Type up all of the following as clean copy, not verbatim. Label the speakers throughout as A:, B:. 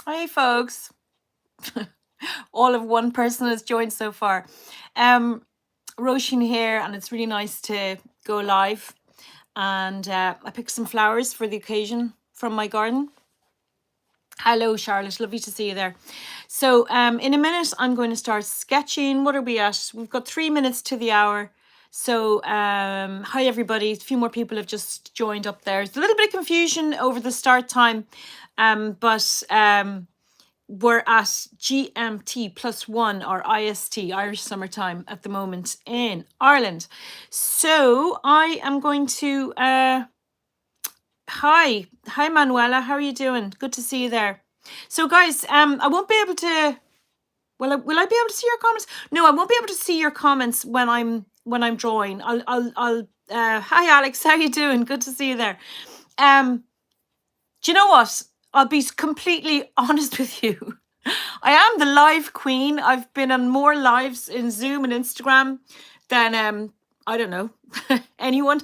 A: Hey, folks. All of one person has joined so far. Róisín here, and it's really nice to go live. And I picked some flowers for the occasion from my garden. Hello, Charlotte. Lovely to see you there. So in a minute, I'm going to start sketching. What are we at? We've got 3 minutes to the hour. So hi, everybody. A few more people have just joined up there. There's a little bit of confusion over the start time, but we're at GMT +1 or IST, Irish Summertime, at the moment in Ireland. So I am going to... Hi Manuela, how are you doing? Good to see you there. So guys, I won't be able to. Will I be able to see your comments? No, I won't be able to see your comments when I'm drawing. I'll. Hi Alex, how you doing? Good to see you there. Do you know what? I'll be completely honest with you. I am the live queen. I've been on more lives in Zoom and Instagram than I don't know anyone,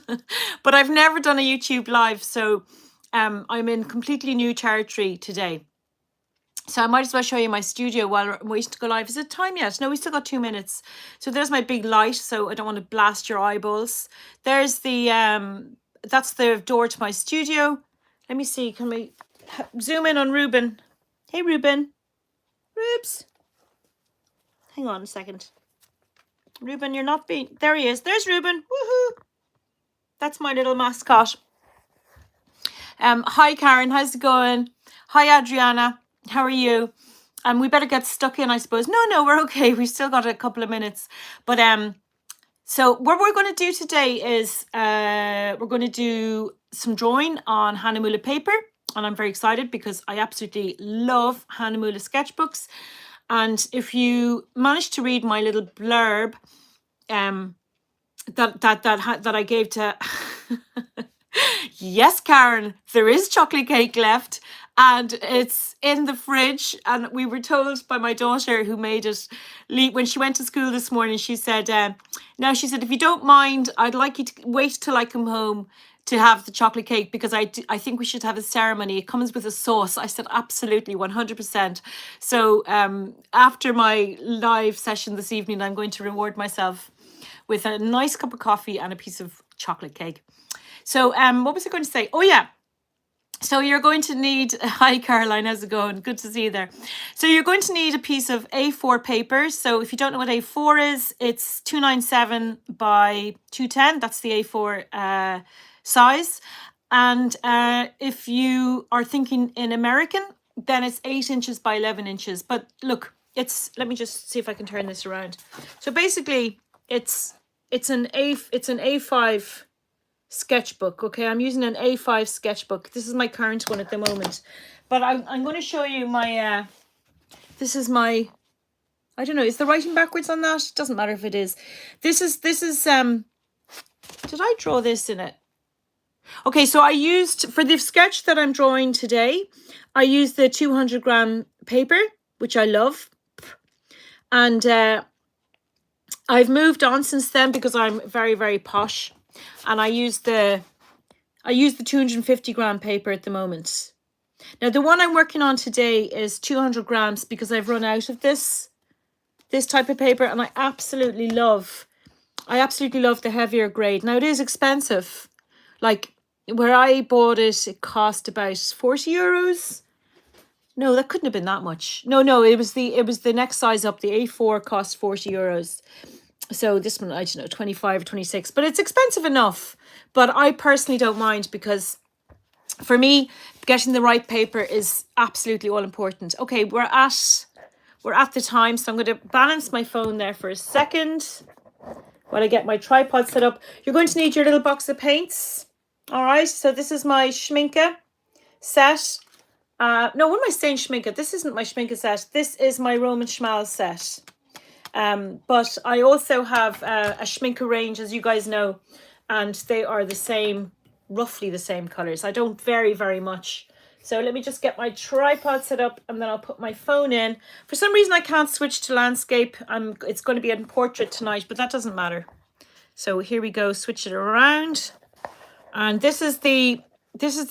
A: but I've never done a YouTube live, so I'm in completely new territory today. So I might as well show you my studio while I'm waiting to go live. Is it time yet? No, we still got 2 minutes. So there's my big light, so I don't want to blast your eyeballs. There's the that's the door to my studio. Let me see. Can we zoom in on Ruben? Hey, Ruben. Rubes. Hang on a second. Ruben, you're not being... There he is. There's Ruben. Woohoo. That's my little mascot. Hi, Karen. How's it going? Hi, Adriana. How are you? We better get stuck in, I suppose. No, we're okay. We've still got a couple of minutes. But so what we're going to do today is we're going to do some drawing on Hahnemühle paper. And I'm very excited because I absolutely love Hahnemühle sketchbooks. And if you managed to read my little blurb that I gave to... Yes, Karen, there is chocolate cake left and it's in the fridge. And we were told by my daughter who made it when she went to school this morning, she said, now she said, if you don't mind, I'd like you to wait till I come home to have the chocolate cake because I think we should have a ceremony. It comes with a sauce. I said, absolutely, 100%. So after my live session this evening, I'm going to reward myself with a nice cup of coffee and a piece of chocolate cake. So what was I going to say? Oh, yeah. So you're going to need... Hi, Caroline. How's it going? Good to see you there. So you're going to need a piece of A4 paper. So if you don't know what A4 is, it's 297 by 210. That's the A4 size. And if you are thinking in American, then it's 8 inches by 11 inches. But look, let me just see if I can turn this around. So basically, it's an A5 sketchbook. Okay, I'm using an A5 sketchbook. This is my current one at the moment, but I'm going to show you my this is my... I don't know, is the writing backwards on that? Doesn't matter if it is. This is did I draw this in it? Okay, so I used, for the sketch that I'm drawing today, I used the 200 gram paper, which I love, and I've moved on since then because I'm very, very posh. And I use the 250 gram paper at the moment. Now the one I'm working on today is 200 grams because I've run out of this type of paper, and I absolutely love the heavier grade. Now it is expensive. Like where I bought it, it cost about 40 euros. No, that couldn't have been that much. No, it was the next size up. The A4 cost 40 euros. So this one, I don't know, 25 or 26, but it's expensive enough. But I personally don't mind because for me, getting the right paper is absolutely all important. Okay, we're at the time, so I'm going to balance my phone there for a second while I get my tripod set up. You're going to need your little box of paints. All right, so this is my Schminke set. No, what am I saying, Schminke? This isn't my Schminke set. This is my Roman Schmal set. But I also have a Schminke range, as you guys know, and they are the same, roughly the same colors. I don't vary very much. So let me just get my tripod set up and then I'll put my phone in. For some reason I can't switch to landscape. It's going to be in portrait tonight, but that doesn't matter. So here we go, switch it around. And this is the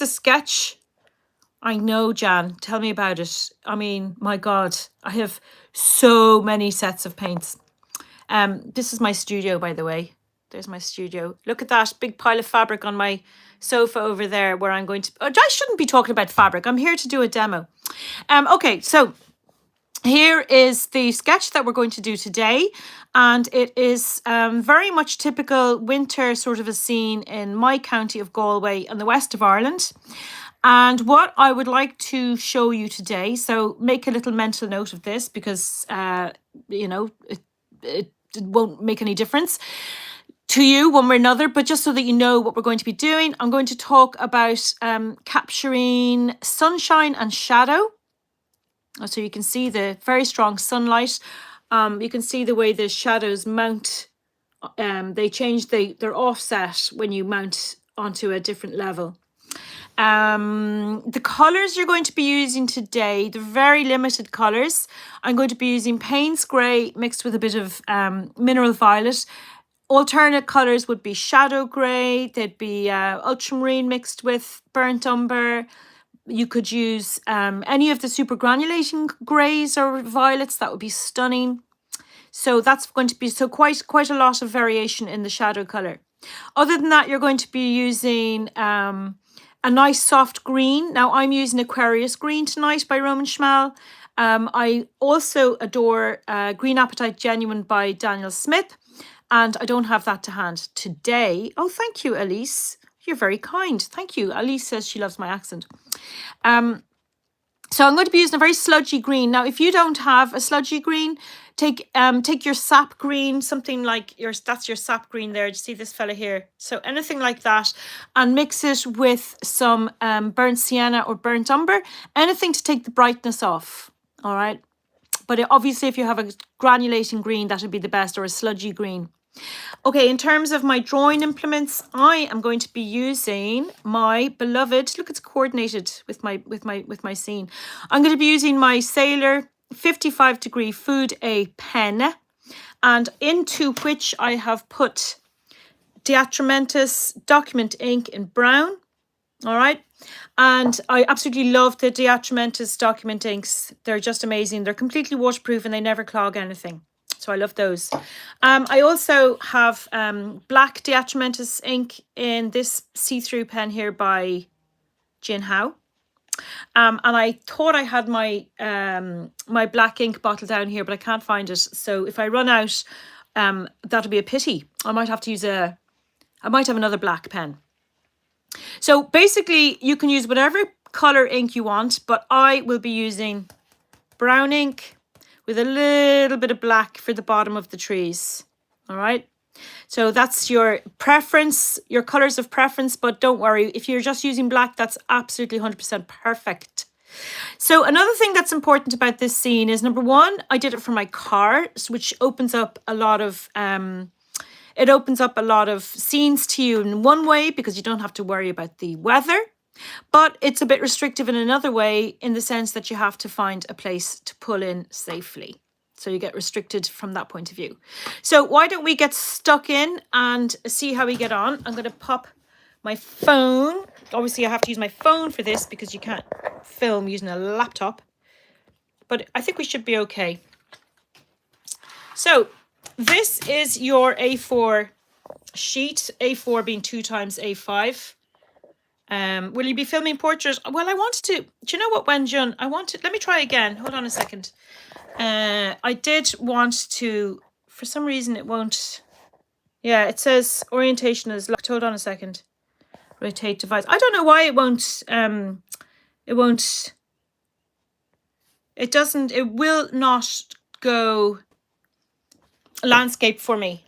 A: sketch I know, Jan. Tell me about it. I mean, my God, I have so many sets of paints. This is my studio, by the way. There's my studio. Look at that big pile of fabric on my sofa over there where I'm going to... Oh, I shouldn't be talking about fabric. I'm here to do a demo. Okay, so here is the sketch that we're going to do today. And it is very much typical winter sort of a scene in my county of Galway and the west of Ireland. And what I would like to show you today, so make a little mental note of this because, you know, it won't make any difference to you one way or another, but just so that you know what we're going to be doing, I'm going to talk about capturing sunshine and shadow. So you can see the very strong sunlight. You can see the way the shadows mount. They change their offset when you mount onto a different level. The colors you're going to be using today, the very limited colors, I'm going to be using Payne's Grey mixed with a bit of mineral violet. Alternate colors would be shadow grey, there'd be ultramarine mixed with burnt umber. You could use any of the super granulating greys or violets, that would be stunning. So that's going to be quite a lot of variation in the shadow color. Other than that, you're going to be using a nice soft green. Now I'm using Aquarius Green tonight by Roman Schmal. I also adore Green Appetite Genuine by Daniel Smith. And I don't have that to hand today. Oh, thank you, Elise. You're very kind. Thank you. Elise says she loves my accent. So I'm going to be using a very sludgy green. Now, if you don't have a sludgy green, take your sap green, something like that's your sap green there. Do you see this fella here? So anything like that, and mix it with some burnt sienna or burnt umber, anything to take the brightness off. All right. But obviously, if you have a granulating green, that would be the best, or a sludgy green. Okay, in terms of my drawing implements, I am going to be using my beloved, look, it's coordinated with my scene. I'm going to be using my Sailor 55 degree Food A pen, and into which I have put Diatramentus document ink in brown. All right. And I absolutely love the Diatramentus document inks. They're just amazing. They're completely waterproof and they never clog anything. So I love those. I also have black Diatramentus ink in this see-through pen here by Jin Hao. And I thought I had my my black ink bottle down here, but I can't find it. So if I run out, that'll be a pity. I might have another black pen. So basically you can use whatever color ink you want, but I will be using brown ink with a little bit of black for the bottom of the trees. All right. So that's your preference, your colors of preference, but don't worry. If you're just using black, that's absolutely 100% perfect. So another thing that's important about this scene is, number one, I did it for my car, which opens up a lot of it opens up a lot of scenes to you in one way because you don't have to worry about the weather, but it's a bit restrictive in another way in the sense that you have to find a place to pull in safely. So you get restricted from that point of view. So why don't we get stuck in and see how we get on? I'm going to pop my phone. Obviously, I have to use my phone for this because you can't film using a laptop. But I think we should be okay. So this is your A4 sheet, A4 being 2 times A5. Will you be filming portraits? Well, I wanted to, do you know what, Wenjun? Let me try again. Hold on a second. I did want to, for some reason it won't, yeah, it says orientation is locked. Hold on a second. Rotate device. I don't know why it will not go landscape for me.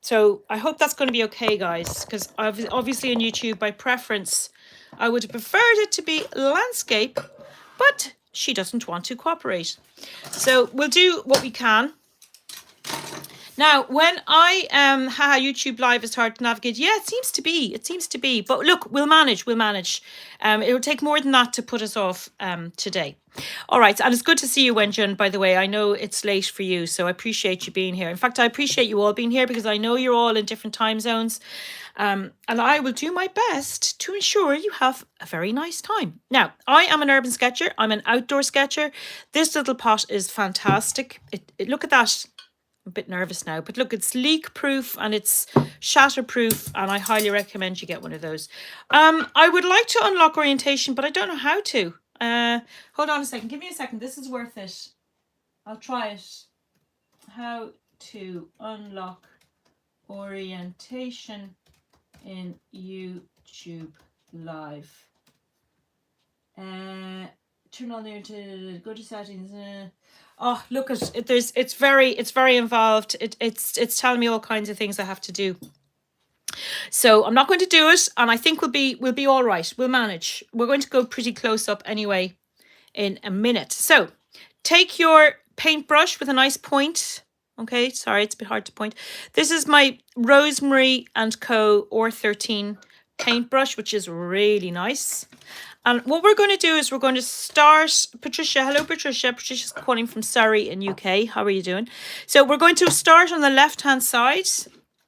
A: So I hope that's going to be okay, guys, because obviously on YouTube, by preference, I would have preferred it to be landscape, but she doesn't want to cooperate. So we'll do what we can. Now, when I YouTube Live is hard to navigate. Yeah, it seems to be. It seems to be. But look, we'll manage. We'll manage. It will take more than that to put us off today. All right, and it's good to see you, Wenjun, by the way. I know it's late for you, so I appreciate you being here. In fact, I appreciate you all being here because I know you're all in different time zones. And I will do my best to ensure you have a very nice time. Now, I am an urban sketcher. I'm an outdoor sketcher. This little pot is fantastic. Look at that. I'm a bit nervous now, but look, it's leak proof and it's shatter proof, and I highly recommend you get one of those. I would like to unlock orientation, but I don't know how to. Hold on a second. Give me a second. This is worth it. I'll try it. How to unlock orientation in YouTube Live. Turn on there to go to settings. Oh, look at it. It's very involved. It's telling me all kinds of things I have to do. So I'm not going to do it, and I think we'll be all right. We'll manage. We're going to go pretty close up anyway in a minute. So take your paintbrush with a nice point. Okay, sorry, it's a bit hard to point. This is my Rosemary & Co. R13 paintbrush, which is really nice. And what we're going to do is we're going to start, Patricia, hello Patricia. Patricia's calling from Surrey in UK. How are you doing? So we're going to start on the left-hand side,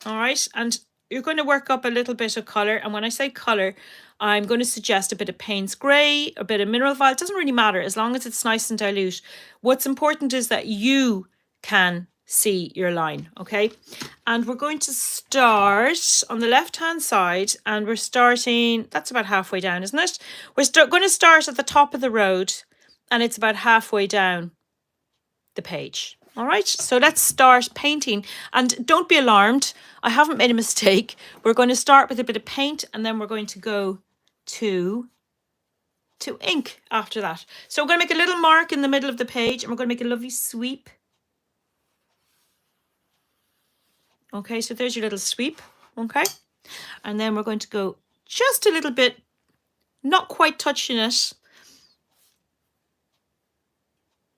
A: all right? And you're going to work up a little bit of colour. And when I say colour, I'm going to suggest a bit of Payne's Grey, a bit of mineral violet. It doesn't really matter as long as it's nice and dilute. What's important is that you can see your line, okay? And we're going to start on the left-hand side, and we're starting, that's about halfway down, isn't it? We're going to start at the top of the road, and it's about halfway down the page. All right, so let's start painting. And don't be alarmed, I haven't made a mistake. We're going to start with a bit of paint, and then we're going to go to ink after that. So we're going to make a little mark in the middle of the page, and we're going to make a lovely sweep. Okay, so there's your little sweep, okay? And then we're going to go just a little bit, not quite touching it.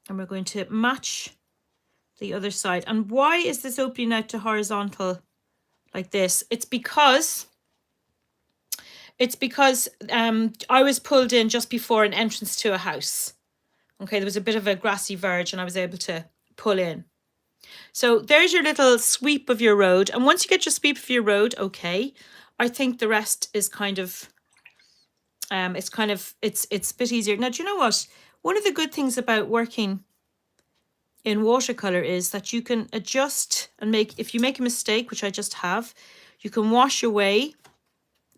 A: And we're going to match the other side. And why is this opening out to horizontal like this? It's because I was pulled in just before an entrance to a house. Okay, there was a bit of a grassy verge and I was able to pull in. So there's your little sweep of your road. And once you get your sweep of your road, okay, I think the rest is kind of, it's a bit easier. Now, do you know what? One of the good things about working in watercolor is that you can adjust and if you make a mistake, which I just have, you can wash away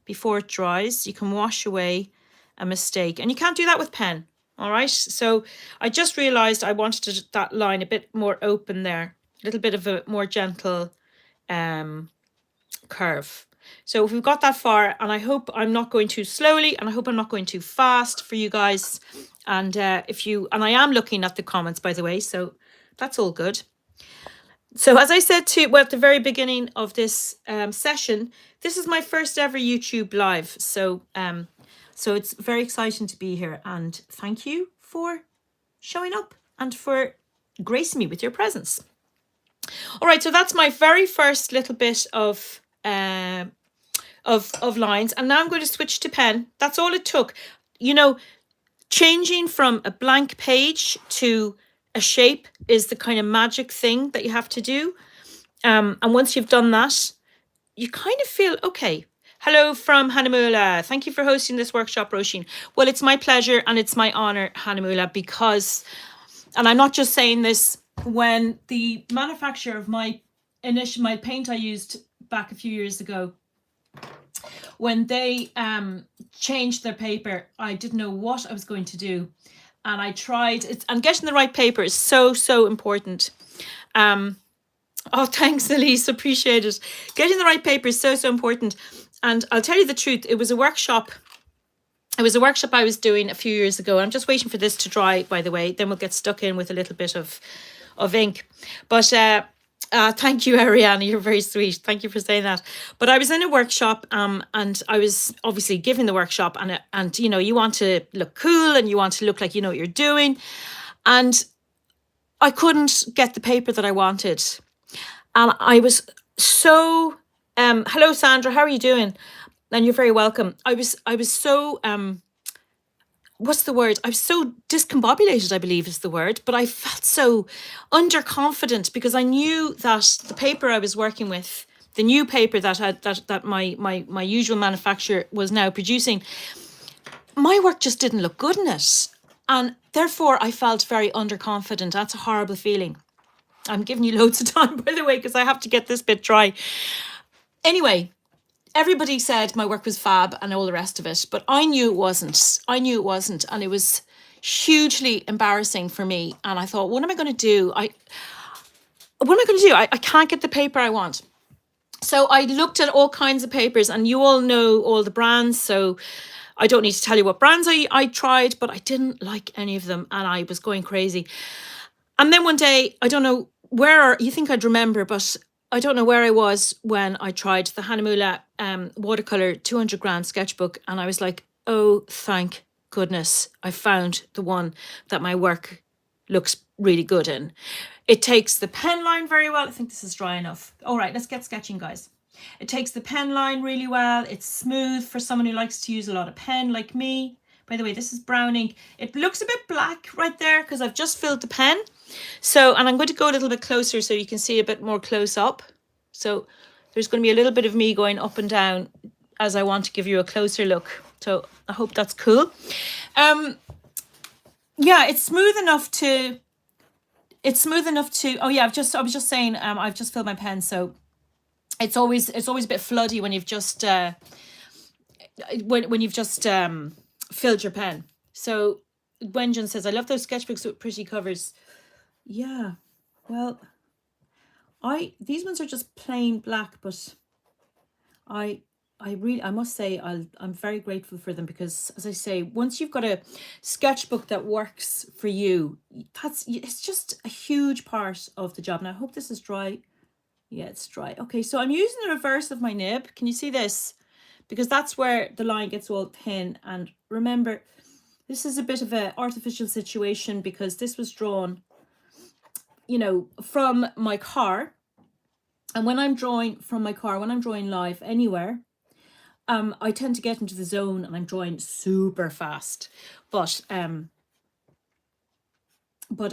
A: before it dries. You can wash away a mistake, and you can't do that with pen. All right. So I just realized I wanted that line a bit more open there, a little bit of a more gentle curve. So if we've got that far, and I hope I'm not going too slowly, and I hope I'm not going too fast for you guys. And and I am looking at the comments, by the way, so that's all good. So as I said at the very beginning of this session, this is my first ever YouTube live. So so it's very exciting to be here, and thank you for showing up and for gracing me with your presence. All right, so that's my very first little bit of lines, and now I'm going to switch to pen. That's all it took. You know, changing from a blank page to a shape is the kind of magic thing that you have to do. And once you've done that, you kind of feel, okay. Hello from Hahnemühle. Thank you for hosting this workshop, Róisín. Well, it's my pleasure and it's my honor, Hahnemühle, because, and I'm not just saying this, when the manufacturer of my paint I used back a few years ago, when they changed their paper, I didn't know what I was going to do. And I tried it, and getting the right paper is so, so important. Oh, thanks, Elise, appreciate it. Getting the right paper is so, so important. And I'll tell you the truth, it was a workshop. It was a workshop I was doing a few years ago. I'm just waiting for this to dry, by the way. Then we'll get stuck in with a little bit of ink. But thank you, Ariana. You're very sweet. Thank you for saying that. But I was in a workshop and I was obviously giving the workshop, and you know, you want to look cool and you want to look like you know what you're doing. And I couldn't get the paper that I wanted. And I was so, hello Sandra, how are you doing? And you're very welcome. I was so, what's the word? I was so discombobulated, I believe is the word, but I felt so underconfident because I knew that the paper I was working with, the new paper that my usual manufacturer was now producing, my work just didn't look good in it. And therefore I felt very underconfident. That's a horrible feeling. I'm giving you loads of time, by the way, because I have to get this bit dry. Anyway, everybody said my work was fab and all the rest of it, but I knew it wasn't. I knew it wasn't. And it was hugely embarrassing for me. And I thought, what am I going to do? What am I going to do? I can't get the paper I want. So I looked at all kinds of papers, and you all know all the brands. So I don't need to tell you what brands I tried, but I didn't like any of them. And I was going crazy. And then one day, I don't know where, you think I'd remember, but I don't know where I was when I tried the Hahnemuehle Watercolor 200 gram sketchbook. And I was like, oh, thank goodness, I found the one that my work looks really good in. It takes the pen line very well. I think this is dry enough. All right, let's get sketching, guys. It takes the pen line really well. It's smooth for someone who likes to use a lot of pen like me. By the way, this is brown ink. It looks a bit black right there because I've just filled the pen. So, and I'm going to go a little bit closer so you can see a bit more close up. So there's going to be a little bit of me going up and down as I want to give you a closer look. So I hope that's cool. Yeah, it's smooth enough to, oh yeah, I was just saying, I've just filled my pen. So it's always a bit floody when you've just, when you've just filled your pen. So Gwenjan says, I love those sketchbooks with pretty covers. Yeah, well, these ones are just plain black, but I must say I'm very grateful for them because, as I say, once you've got a sketchbook that works for you, it's just a huge part of the job. And I hope this is dry. Yeah, it's dry. Okay, so I'm using the reverse of my nib. Can you see this? Because that's where the line gets all thin. And remember, this is a bit of an artificial situation because this was drawn, you know, from my car. And when I'm drawing from my car, when I'm drawing live anywhere, I tend to get into the zone and I'm drawing super fast. But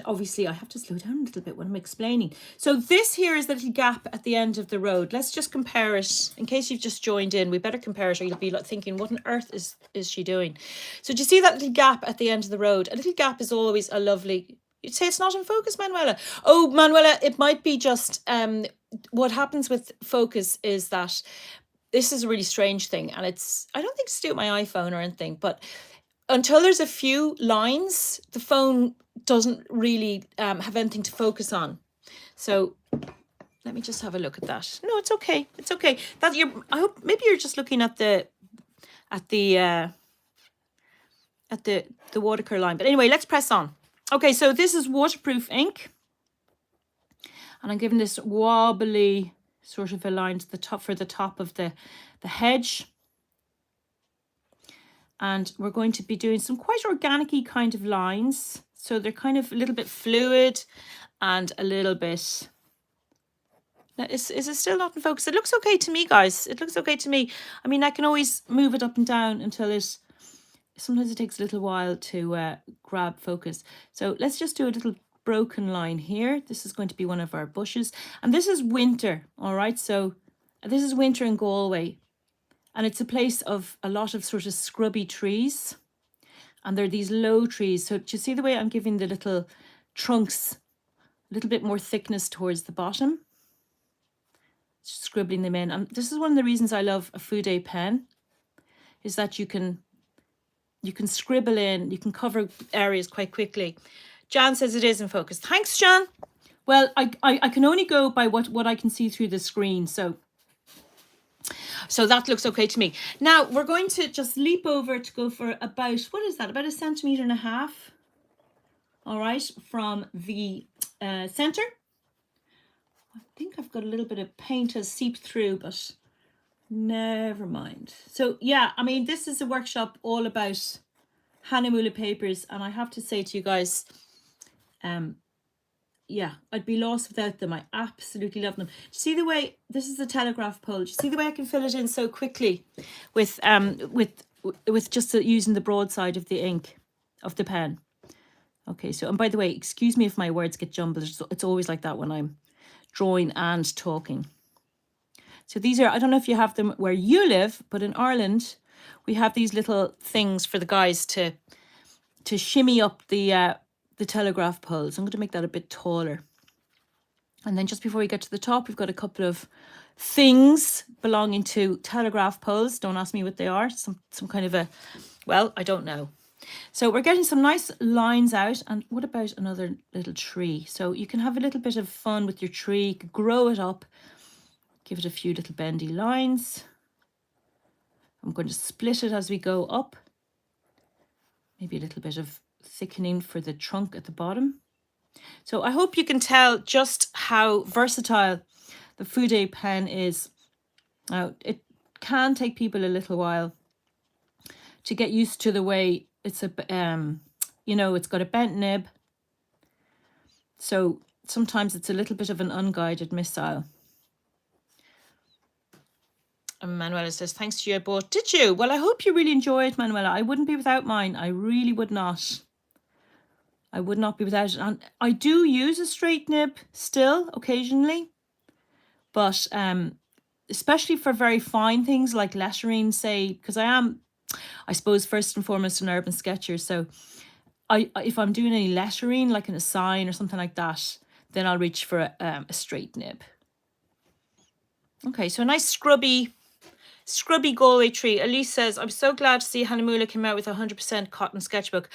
A: obviously I have to slow down a little bit when I'm explaining. So this here is the little gap at the end of the road. Let's just compare it. In case you've just joined in, we better compare it or you'll be like thinking, what on earth is she doing? So do you see that little gap at the end of the road? A little gap is always a lovely, you'd say it's not in focus, Manuela. Oh, Manuela, it might be just, what happens with focus is that this is a really strange thing. And it's, I don't think it's to do with my iPhone or anything, but until there's a few lines, the phone doesn't really have anything to focus on. So let me just have a look at that. No, it's okay. It's okay. That I hope maybe you're just looking at the watercolor line. But anyway, let's press on. Okay, so this is waterproof ink. And I'm giving this wobbly sort of a line to the top for the top of the hedge. And we're going to be doing some quite organic-y kind of lines. So they're kind of a little bit fluid and a little bit... Now, is it still not in focus? It looks okay to me, guys. It looks okay to me. I mean, I can always move it up and down until it... Sometimes it takes a little while to grab focus. So let's just do a little broken line here. This is going to be one of our bushes. And this is winter, all right? So this is winter in Galway. And it's a place of a lot of sort of scrubby trees. And there are these low trees. So do you see the way I'm giving the little trunks a little bit more thickness towards the bottom? Scribbling them in. And this is one of the reasons I love a Fude pen, is that you can scribble in, you can cover areas quite quickly. Jan says it is in focus. Thanks, Jan. Well, I can only go by what I can see through the screen. So that looks okay to me. Now we're going to just leap over to go for about, what is that? About 1.5 centimeters. All right, from the center. I think I've got a little bit of paint has seeped through, but never mind. So yeah, I mean, this is a workshop all about Hahnemuhle papers. And I have to say to you guys, yeah, I'd be lost without them. I absolutely love them. Do you see the way, this is the telegraph pole. Do you see the way I can fill it in so quickly with just using the broad side of the ink, of the pen? Okay, so, and by the way, excuse me if my words get jumbled. It's always like that when I'm drawing and talking. So these are, I don't know if you have them where you live, but in Ireland, we have these little things for the guys to shimmy up the telegraph poles. I'm going to make that a bit taller. And then just before we get to the top, we've got a couple of things belonging to telegraph poles. Don't ask me what they are. Some kind of a, well, I don't know. So we're getting some nice lines out. And what about another little tree? So you can have a little bit of fun with your tree, grow it up, give it a few little bendy lines. I'm going to split it as we go up. Maybe a little bit of thickening for the trunk at the bottom. So I hope you can tell just how versatile the Fude pen is. Now, it can take people a little while to get used to the way it's you know, it's got a bent nib. So sometimes it's a little bit of an unguided missile. And Manuela says, thanks to you, I bought. Did you? Well, I hope you really enjoy it, Manuela. I wouldn't be without mine. I really would not. I would not be without it. And I do use a straight nib still occasionally, but especially for very fine things like lettering, say, because I am, I suppose, first and foremost an urban sketcher. So if I'm doing any lettering, like in a sign or something like that, then I'll reach for a straight nib. Okay, so a nice scrubby Galway tree. Elise says, I'm so glad to see Hahnemühle came out with a 100% cotton sketchbook.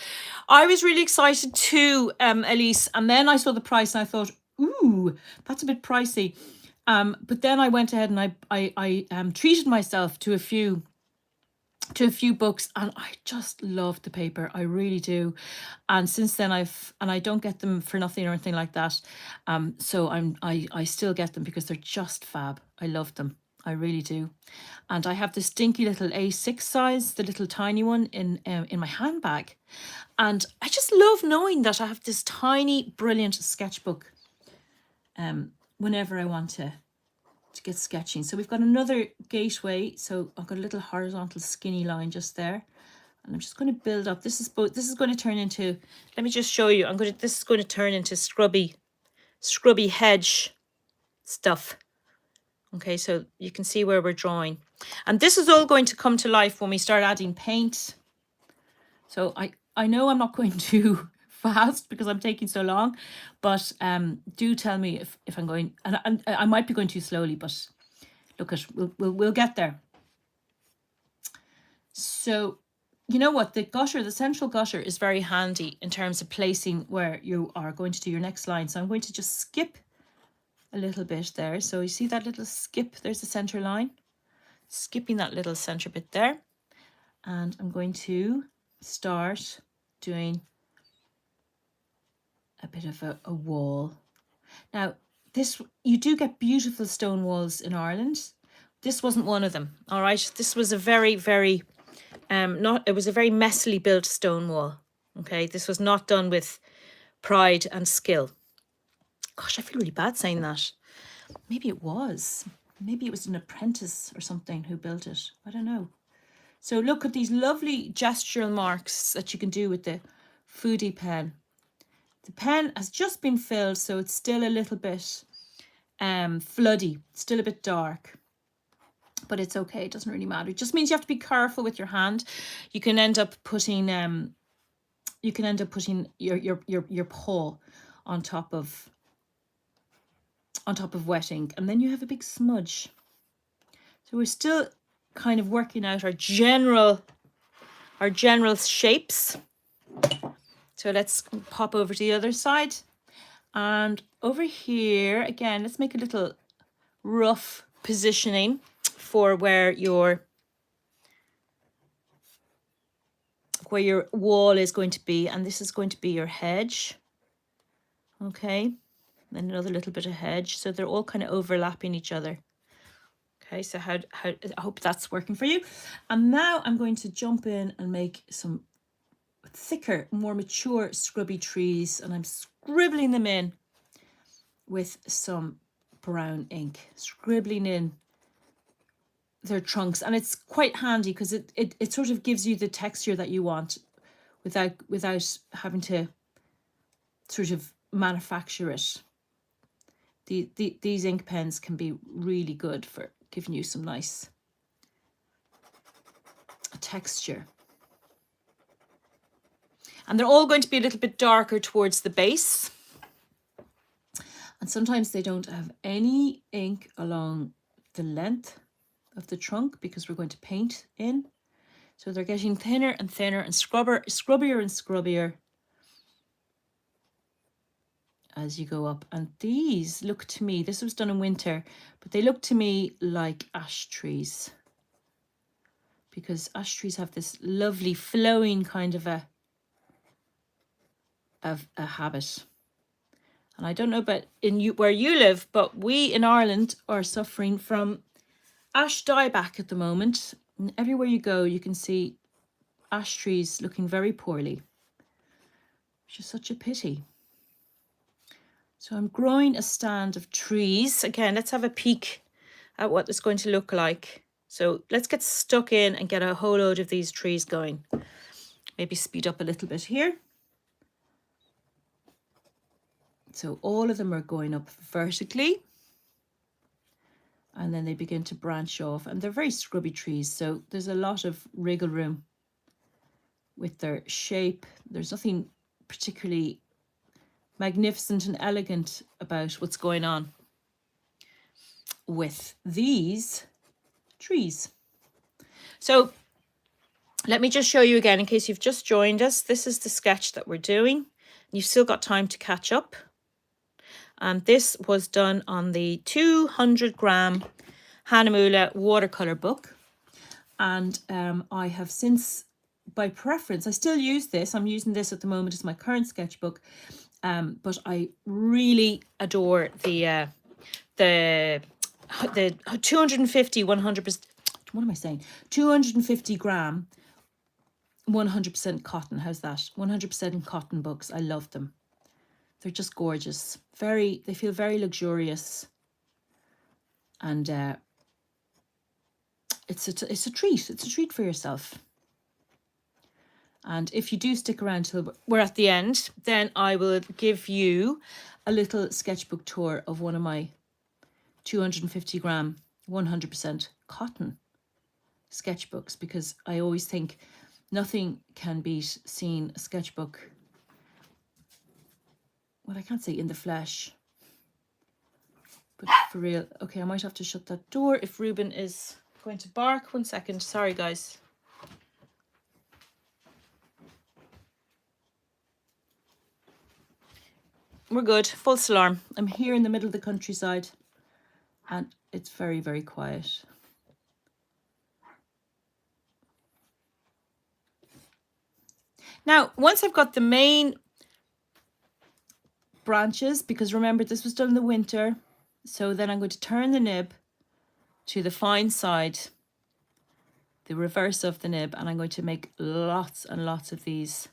A: I was really excited too, Elise, and then I saw the price and I thought, ooh, that's a bit pricey. But then I went ahead and I treated myself to a few books, and I just love the paper. I really do. And since then I don't get them for nothing or anything like that. So I still get them because they're just fab. I love them. I really do. And I have this dinky little A6 size, the little tiny one in my handbag. And I just love knowing that I have this tiny, brilliant sketchbook whenever I want to get sketching. So we've got another gateway. So I've got a little horizontal skinny line just there. And I'm just going to build up. This is going to turn into, let me just show you. This is going to turn into scrubby hedge stuff. Okay, so you can see where we're drawing. And this is all going to come to life when we start adding paint. So I know I'm not going too fast because I'm taking so long, but do tell me if I'm going, and I might be going too slowly, but look, we'll get there. So you know what, the central gutter is very handy in terms of placing where you are going to do your next line. So I'm going to just skip a little bit there. So you see that little skip, there's the center line, skipping that little center bit there. And I'm going to start doing a bit of a wall. Now you do get beautiful stone walls in Ireland. This wasn't one of them. All right, this was a very, very it was a very messily built stone wall. Okay, this was not done with pride and skill. Gosh, I feel really bad saying that. Maybe it was. Maybe it was an apprentice or something who built it. I don't know. So look at these lovely gestural marks that you can do with the Fude pen. The pen has just been filled, so it's still a little bit floody, still a bit dark. But it's okay, it doesn't really matter. It just means you have to be careful with your hand. You can end up putting your paw on top of wet ink, and then you have a big smudge. So we're still kind of working out our general shapes. So let's pop over to the other side, and over here again, let's make a little rough positioning for where your wall is going to be, and this is going to be your hedge. Okay, then another little bit of hedge, so they're all kind of overlapping each other. Okay, so how I hope that's working for you. And now I'm going to jump in and make some thicker, more mature scrubby trees, and I'm scribbling them in with some brown ink, scribbling in their trunks. And it's quite handy because it sort of gives you the texture that you want without having to sort of manufacture it. These ink pens can be really good for giving you some nice texture. And they're all going to be a little bit darker towards the base. And sometimes they don't have any ink along the length of the trunk because we're going to paint in. So they're getting thinner and thinner and scrubbier and scrubbier as you go up. And these look to me, this was done in winter, but they look to me like ash trees, because ash trees have this lovely flowing kind of a habit. And I don't know about where you live, but we in Ireland are suffering from ash dieback at the moment. And everywhere you go, you can see ash trees looking very poorly, which is such a pity. So I'm growing a stand of trees. Again, let's have a peek at what it's going to look like. So let's get stuck in and get a whole load of these trees going. Maybe speed up a little bit here. So all of them are going up vertically. And then they begin to branch off. And they're very scrubby trees, so there's a lot of wriggle room with their shape. There's nothing particularly magnificent and elegant about what's going on with these trees. So let me just show you again in case you've just joined us. This is the sketch that we're doing. You've still got time to catch up. And this was done on the 200-gram Hahnemühle Watercolor book. And I have since, by preference, I still use this. I'm using this at the moment as my current sketchbook. But I really adore the 250, 100%, what am I saying? 250 gram, 100% cotton. How's that? 100% cotton books. I love them. They're just gorgeous. They feel very luxurious. And it's a treat. It's a treat for yourself. And if you do stick around till we're at the end, then I will give you a little sketchbook tour of one of my 250 gram, 100% cotton sketchbooks, because I always think nothing can beat seeing a sketchbook, well, I can't say in the flesh, but for real. Okay, I might have to shut that door if Ruben is going to bark. 1 second. Sorry, guys. We're good. False alarm. I'm here in the middle of the countryside and it's very, very quiet. Now, once I've got the main branches, because remember this was done in the winter, so then I'm going to turn the nib to the fine side, the reverse of the nib, and I'm going to make lots and lots of these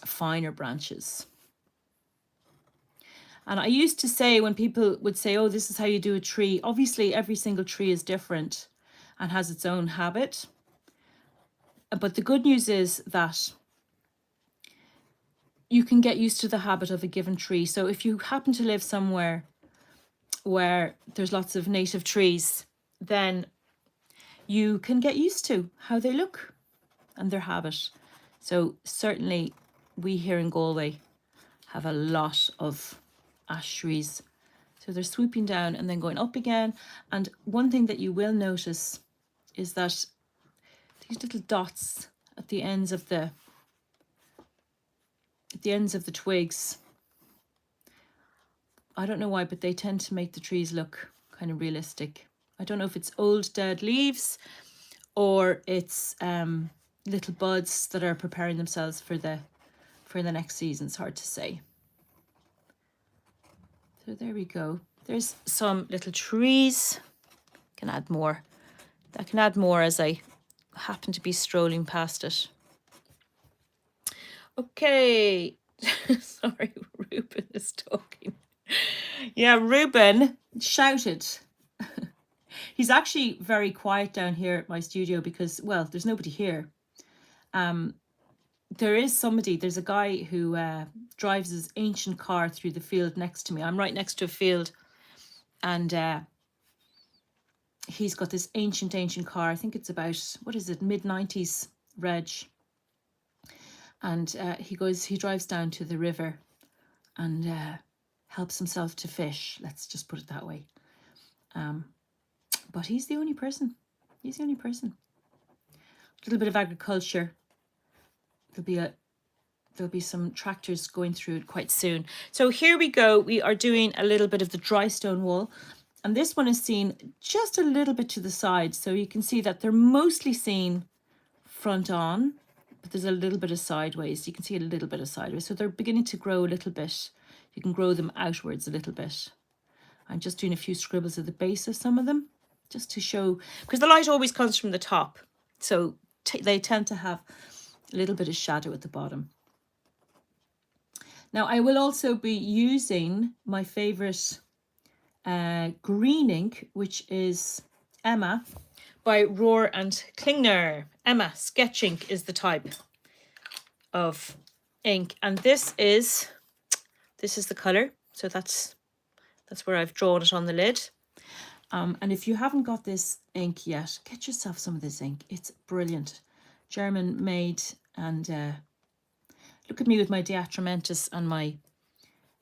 A: finer branches. And I used to say, when people would say, oh, this is how you do a tree, obviously every single tree is different and has its own habit. But the good news is that you can get used to the habit of a given tree. So if you happen to live somewhere where there's lots of native trees, then you can get used to how they look and their habit. So certainly we here in Galway have a lot of ash trees. So they're swooping down and then going up again. And one thing that you will notice is that these little dots at the ends of the twigs, I don't know why, but they tend to make the trees look kind of realistic. I don't know if it's old dead leaves or it's little buds that are preparing themselves for the next season. It's hard to say. So there we go. There's some little trees. Can add more. I can add more as I happen to be strolling past it. Okay, Sorry, Ruben is talking. Yeah, Ruben shouted. He's actually very quiet down here at my studio because, well, there's nobody here. There is somebody, there's a guy who drives his ancient car through the field next to me. I'm right next to a field, and he's got this ancient car. I think it's about, what is it, mid-90s reg. And he drives down to the river and helps himself to fish. Let's just put it that way. But he's the only person. He's the only person. A little bit of agriculture. There'll be some tractors going through it quite soon. So here we go. We are doing a little bit of the dry stone wall. And this one is seen just a little bit to the side. So you can see that they're mostly seen front on, but there's a little bit of sideways. You can see a little bit of sideways. So they're beginning to grow a little bit. You can grow them outwards a little bit. I'm just doing a few scribbles at the base of some of them, just to show, because the light always comes from the top. So they tend to have a little bit of shadow at the bottom. Now I will also be using my favorite green ink, which is Emma by Rohr and Klingner. Emma sketch ink is the type of ink, and this is the color. So that's where I've drawn it on the lid. And if you haven't got this ink yet, get yourself some of this ink. It's brilliant, German made. And look at me with my Diatramentus and my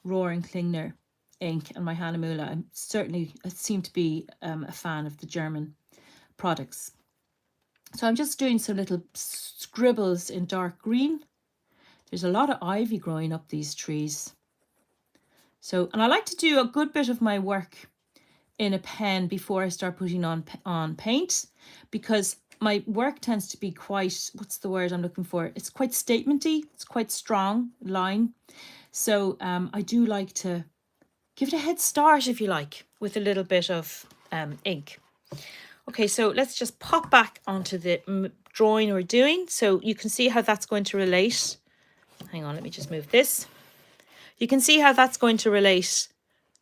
A: Rohr and Klingner ink and my Hahnemühle. I seem to be a fan of the German products. So I'm just doing some little scribbles in dark green. There's a lot of ivy growing up these trees. So, and I like to do a good bit of my work in a pen before I start putting on paint, because my work tends to be quite, what's the word I'm looking for? It's quite statementy. It's quite strong line. So I do like to give it a head start, if you like, with a little bit of ink. Okay, so let's just pop back onto the drawing we're doing. So you can see how that's going to relate. Hang on, let me just move this. You can see how that's going to relate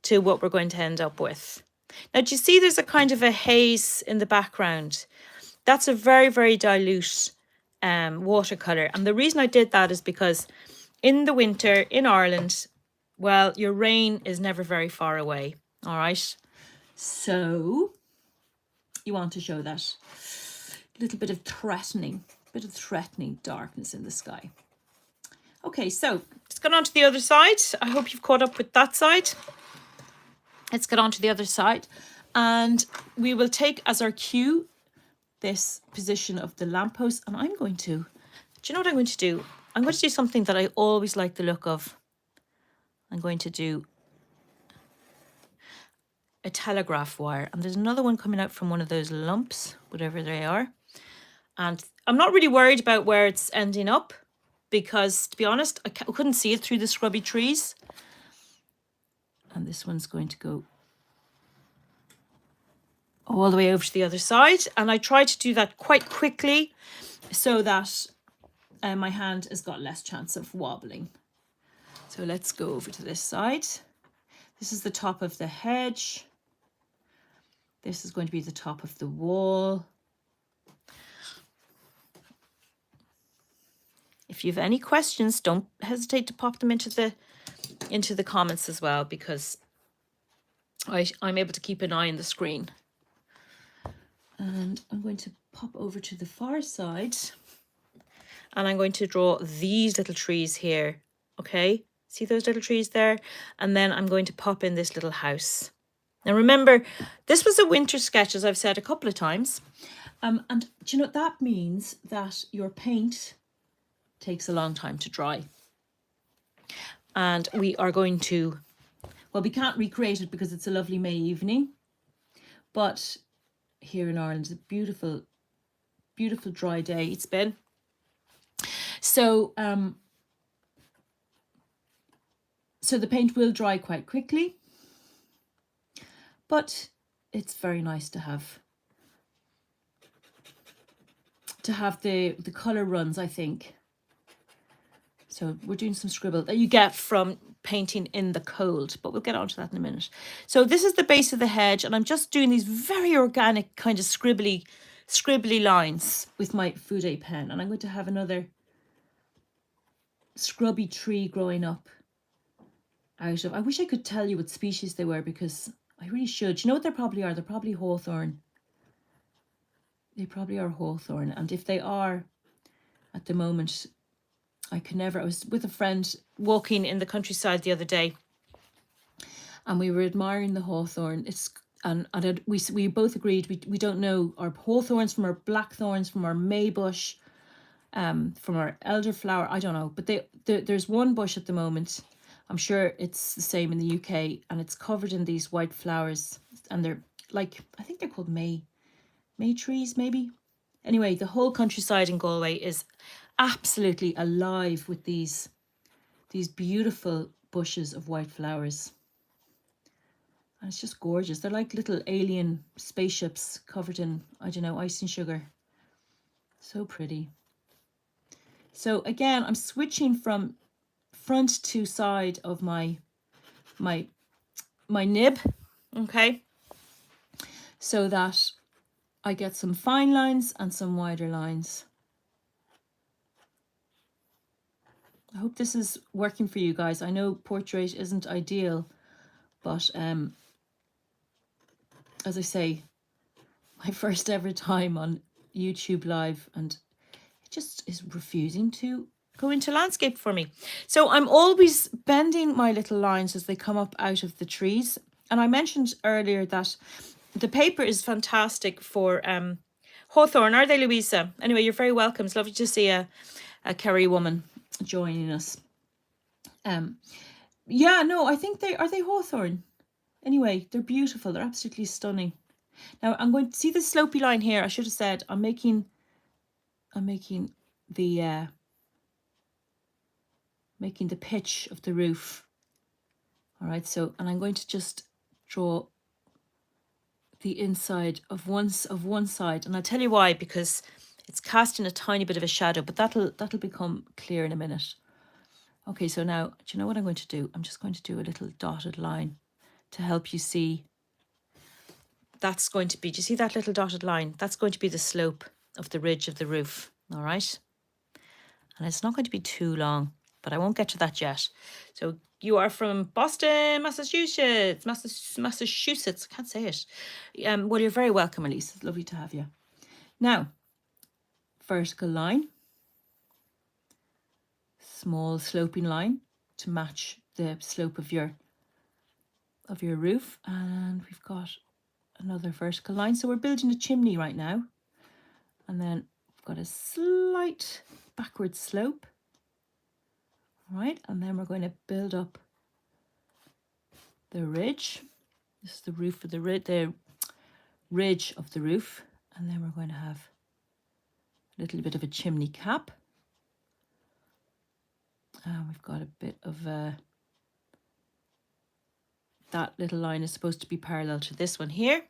A: to what we're going to end up with. Now, do you see there's a kind of a haze in the background? That's a very, very dilute watercolor. And the reason I did that is because in the winter in Ireland, well, your rain is never very far away. All right. So you want to show that little bit of threatening darkness in the sky. Okay, so let's get on to the other side. I hope you've caught up with that side. Let's get on to the other side, and we will take as our cue this position of the lamppost. And I'm going to, do you know what I'm going to do? I'm going to do something that I always like the look of. I'm going to do a telegraph wire, and there's another one coming out from one of those lumps, whatever they are. And I'm not really worried about where it's ending up, because to be honest, I couldn't see it through the scrubby trees. And this one's going to go all the way over to the other side. And I try to do that quite quickly so that my hand has got less chance of wobbling. So let's go over to this side. This is the top of the hedge. This is going to be the top of the wall. If you have any questions, don't hesitate to pop them into the comments as well, because I'm able to keep an eye on the screen. And I'm going to pop over to the far side, and I'm going to draw these little trees here. Okay, see those little trees there? And then I'm going to pop in this little house. Now remember, this was a winter sketch, as I've said a couple of times. And do you know what that means? That your paint takes a long time to dry. And we are going to, well, we can't recreate it because it's a lovely May evening, but here in Ireland, it's a beautiful, beautiful dry day it's been. So, so the paint will dry quite quickly, but it's very nice to have the color runs, I think, So we're doing some scribble that you get from painting in the cold, but we'll get onto that in a minute. So this is the base of the hedge, and I'm just doing these very organic kind of scribbly lines with my Fude pen. And I'm going to have another scrubby tree growing up out of, I wish I could tell you what species they were, because I really should. You know what they probably are? They're probably hawthorn. They probably are hawthorn. And if they are, at the moment, I was with a friend walking in the countryside the other day, and we were admiring the hawthorn. We both agreed we don't know our hawthorns from our blackthorns, from our maybush, from our elderflower. I don't know, but there's one bush at the moment. I'm sure it's the same in the UK, and it's covered in these white flowers, and they're like, I think they're called May trees, maybe. Anyway, the whole countryside in Galway is absolutely alive with these beautiful bushes of white flowers. And it's just gorgeous. They're like little alien spaceships covered in, I don't know, icing sugar. So pretty. So again, I'm switching from front to side of my nib, okay, so that I get some fine lines and some wider lines. I hope this is working for you guys. I know portrait isn't ideal, but as I say, my first ever time on YouTube Live, and it just is refusing to go into landscape for me. So I'm always bending my little lines as they come up out of the trees. And I mentioned earlier that the paper is fantastic for hawthorn, are they, Louisa? Anyway, you're very welcome. It's lovely to see a Kerry woman joining us. Yeah, no, I think are they hawthorn? Anyway, they're beautiful. They're absolutely stunning. Now I'm going to see the slopey line here. I should have said I'm making the pitch of the roof. All right, so, and I'm going to just draw the inside of one side, and I'll tell you why, because it's casting a tiny bit of a shadow, but that'll become clear in a minute. Okay, so now, do you know what I'm going to do? I'm just going to do a little dotted line to help you see. That's going to be, do you see that little dotted line? That's going to be the slope of the ridge of the roof, all right? And it's not going to be too long, but I won't get to that yet. So you are from Boston, Massachusetts. I can't say it. Well, you're very welcome, Elise. It's lovely to have you. Now, vertical line, small sloping line to match the slope of your roof, and we've got another vertical line. So we're building a chimney right now, and then we've got a slight backward slope. All right, and then we're going to build up the ridge. This is the roof of the ridge of the roof, and then we're going to have a little bit of a chimney cap. And we've got a bit of that little line is supposed to be parallel to this one here.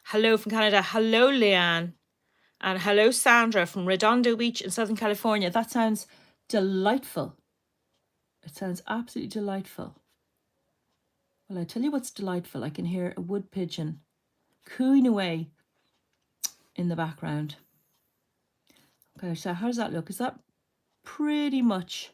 A: Hello from Canada. Hello, Leanne. And hello, Sandra from Redondo Beach in Southern California. That sounds delightful. It sounds absolutely delightful. Well, I tell you what's delightful. I can hear a wood pigeon cooing away in the background. Okay, so how does that look? Is that pretty much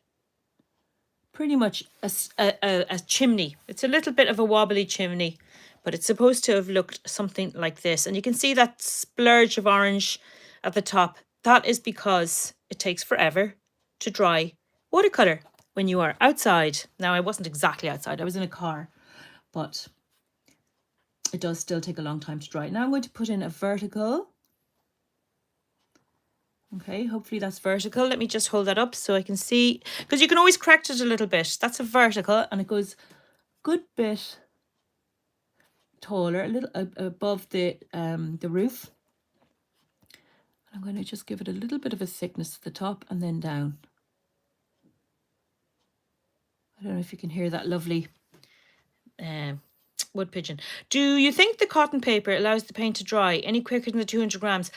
A: a chimney? It's a little bit of a wobbly chimney, but it's supposed to have looked something like this. And you can see that splurge of orange at the top. That is because it takes forever to dry watercolor when you are outside. Now, I wasn't exactly outside. I was in a car, but it does still take a long time to dry. Now I'm going to put in a vertical. Okay, hopefully that's vertical. Let me just hold that up so I can see, because you can always correct it a little bit. That's a vertical, and it goes a good bit taller, a little above the roof. I'm going to just give it a little bit of a thickness at the top and then down. I don't know if you can hear that lovely wood pigeon. Do you think the cotton paper allows the paint to dry any quicker than the 200 grams?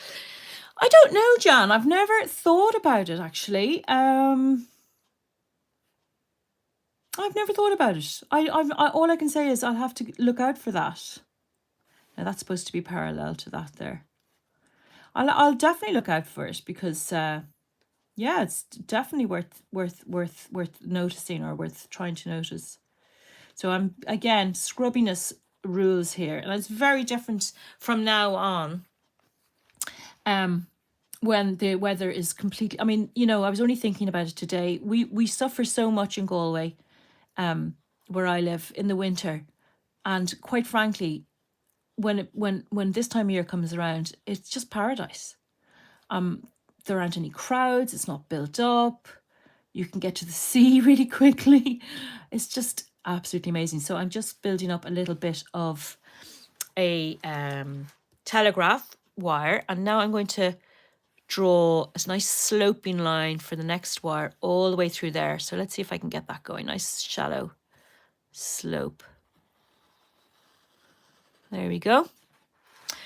A: I don't know, Jan. I've never thought about it, actually. I've never thought about it. All I can say is I'll have to look out for that. Now that's supposed to be parallel to that there. I'll definitely look out for it because yeah, it's definitely worth noticing or worth trying to notice. So I'm again scrubbiness rules here, and it's very different from now on. When the weather is completely, I mean, you know, I was only thinking about it today. We suffer so much in Galway, where I live in the winter, and quite frankly, when this time of year comes around, it's just paradise. There aren't any crowds. It's not built up. You can get to the sea really quickly. It's just absolutely amazing. So I'm just building up a little bit of a telegraph wire, and now I'm going to draw a nice sloping line for the next wire all the way through there. So let's see if I can get that going. Nice shallow slope. There we go.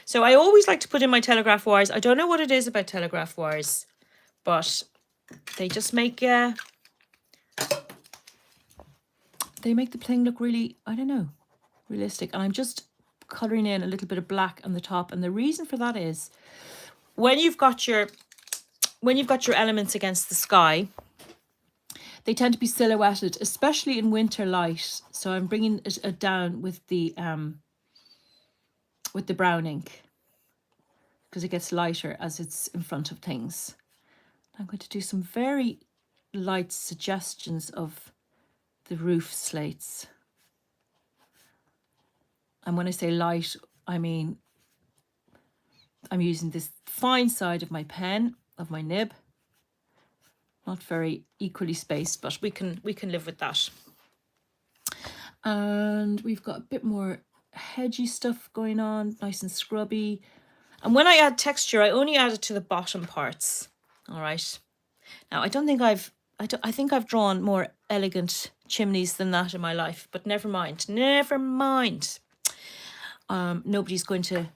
A: So I always like to put in my telegraph wires. I don't know what it is about telegraph wires, but they just make they make the thing look really, I don't know, realistic. And I'm just colouring in a little bit of black on the top. And the reason for that is when you've got your elements against the sky, they tend to be silhouetted, especially in winter light. So I'm bringing it down with the brown ink because it gets lighter as it's in front of things. I'm going to do some very light suggestions of the roof slates. And when I say light, I mean I'm using this fine side of my pen, of my nib. Not very equally spaced, but we can live with that. And we've got a bit more hedgy stuff going on, nice and scrubby. And when I add texture, I only add it to the bottom parts. All right. Now I think I've drawn more elegant chimneys than that in my life, but never mind. Never mind. Nobody's going to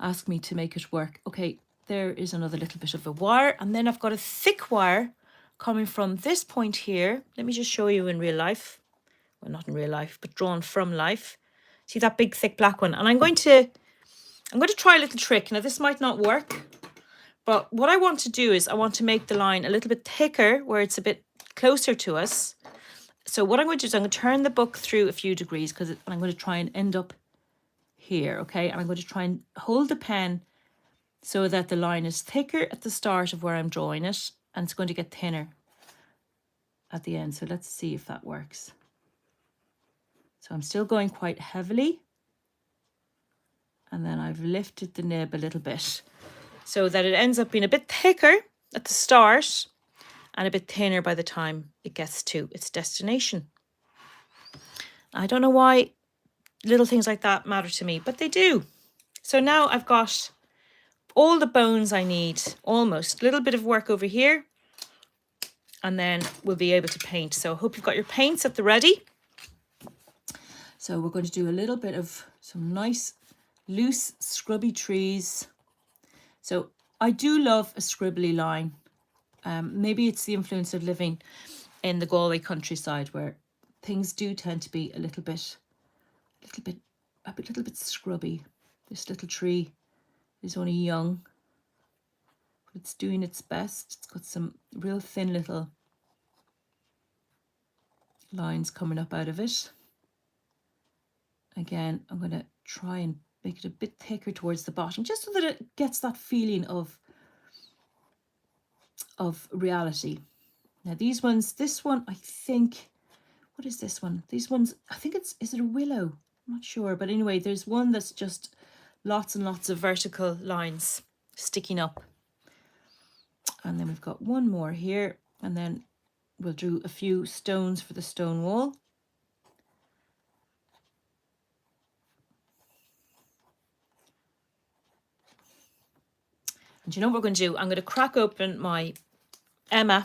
A: ask me to make it work. Okay, there is another little bit of a wire, and then I've got a thick wire coming from this point here. Let me just show you in real life. Well, not in real life, but drawn from life. See that big thick black one? And I'm going to try a little trick. Now this might not work, but what I want to do is I want to make the line a little bit thicker where it's a bit closer to us. So what I'm going to do is I'm going to turn the book through a few degrees because I'm going to try and end up here, okay? And I'm going to try and hold the pen so that the line is thicker at the start of where I'm drawing it, and it's going to get thinner at the end. So let's see if that works. So I'm still going quite heavily, and then I've lifted the nib a little bit so that it ends up being a bit thicker at the start and a bit thinner by the time it gets to its destination. I don't know why little things like that matter to me, but they do. So now I've got all the bones I need, almost. A little bit of work over here, and then we'll be able to paint. So I hope you've got your paints at the ready. So we're going to do a little bit of some nice loose scrubby trees. So I do love a scribbly line. Maybe it's the influence of living in the Galway countryside where things do tend to be a little bit scrubby. This little tree is only young, but it's doing its best. It's got some real thin little lines coming up out of it. Again, I'm going to try and make it a bit thicker towards the bottom, just so that it gets that feeling of reality. Now these ones, this one, I think, what is this one? These ones, I think is it a willow? I'm not sure, but anyway, there's one that's just lots and lots of vertical lines sticking up. And then we've got one more here, and then we'll do a few stones for the stone wall. And you know what we're going to do? I'm going to crack open my Emma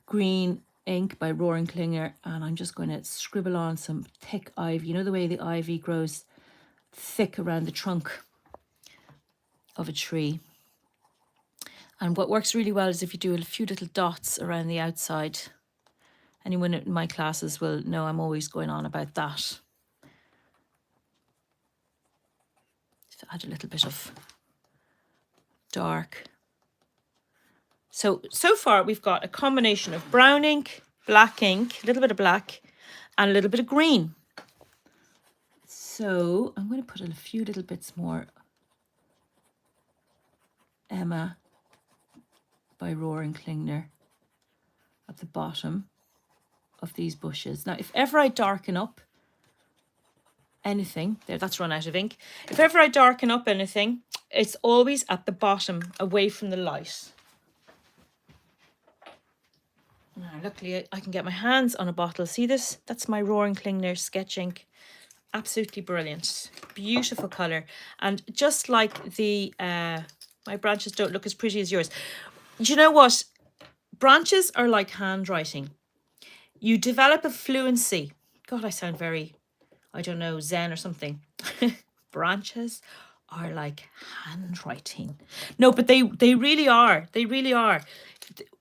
A: green ink by Roaring Klinger, and I'm just going to scribble on some thick ivy. You know the way the ivy grows thick around the trunk of a tree. And what works really well is if you do a few little dots around the outside Anyone in my classes will know I'm always going on about that. Just add a little bit of dark. So far we've got a combination of brown ink, black ink, a little bit of black, and a little bit of green. So I'm going to put a few little bits more Emma by Roaring Klingner at the bottom of these bushes. Now, if ever I darken up anything, there, that's run out of ink. If ever I darken up anything, it's always at the bottom, away from the light. Now, luckily, I can get my hands on a bottle. See this? That's my Roaring Klingner sketch ink. Absolutely brilliant. Beautiful colour. And just like the, my branches don't look as pretty as yours. Do you know what? Branches are like handwriting. You develop a fluency. God, I sound very, I don't know, Zen or something. Branches are like handwriting. No, but they really are. They really are.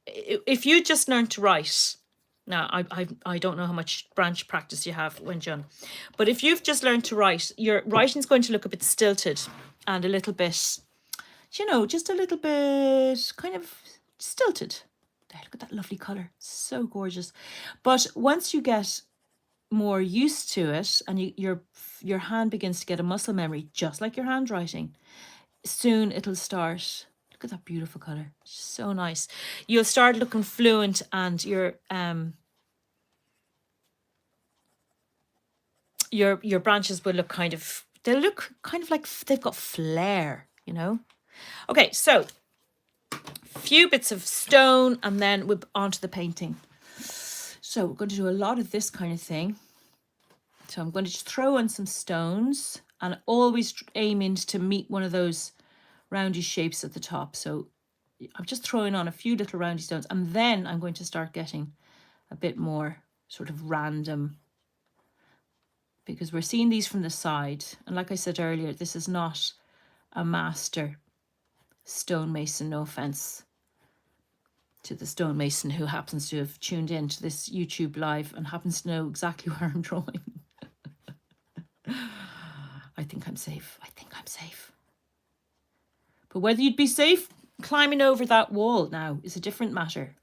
A: If you just learn to write, now I don't know how much branch practice you have when John, but if you've just learned to write, your writing's going to look a bit stilted and a little bit, you know, just a little bit kind of stilted. There, look at that lovely colour. So gorgeous. But once you get more used to it and your hand begins to get a muscle memory, just like your handwriting, soon it'll start. Look at that beautiful colour. So nice. You'll start looking fluent and your branches will look kind of, they'll look kind of like they've got flair, you know. Okay, so few bits of stone and then we're onto the painting. So we're going to do a lot of this kind of thing. So I'm going to just throw in some stones and always aiming to meet one of those roundy shapes at the top. So I'm just throwing on a few little roundy stones and then I'm going to start getting a bit more sort of random, because we're seeing these from the side. And like I said earlier, this is not a master stonemason, no offense to the stonemason who happens to have tuned in to this YouTube live and happens to know exactly where I'm drawing. I think I'm safe. I think I'm safe. But whether you'd be safe climbing over that wall now is a different matter.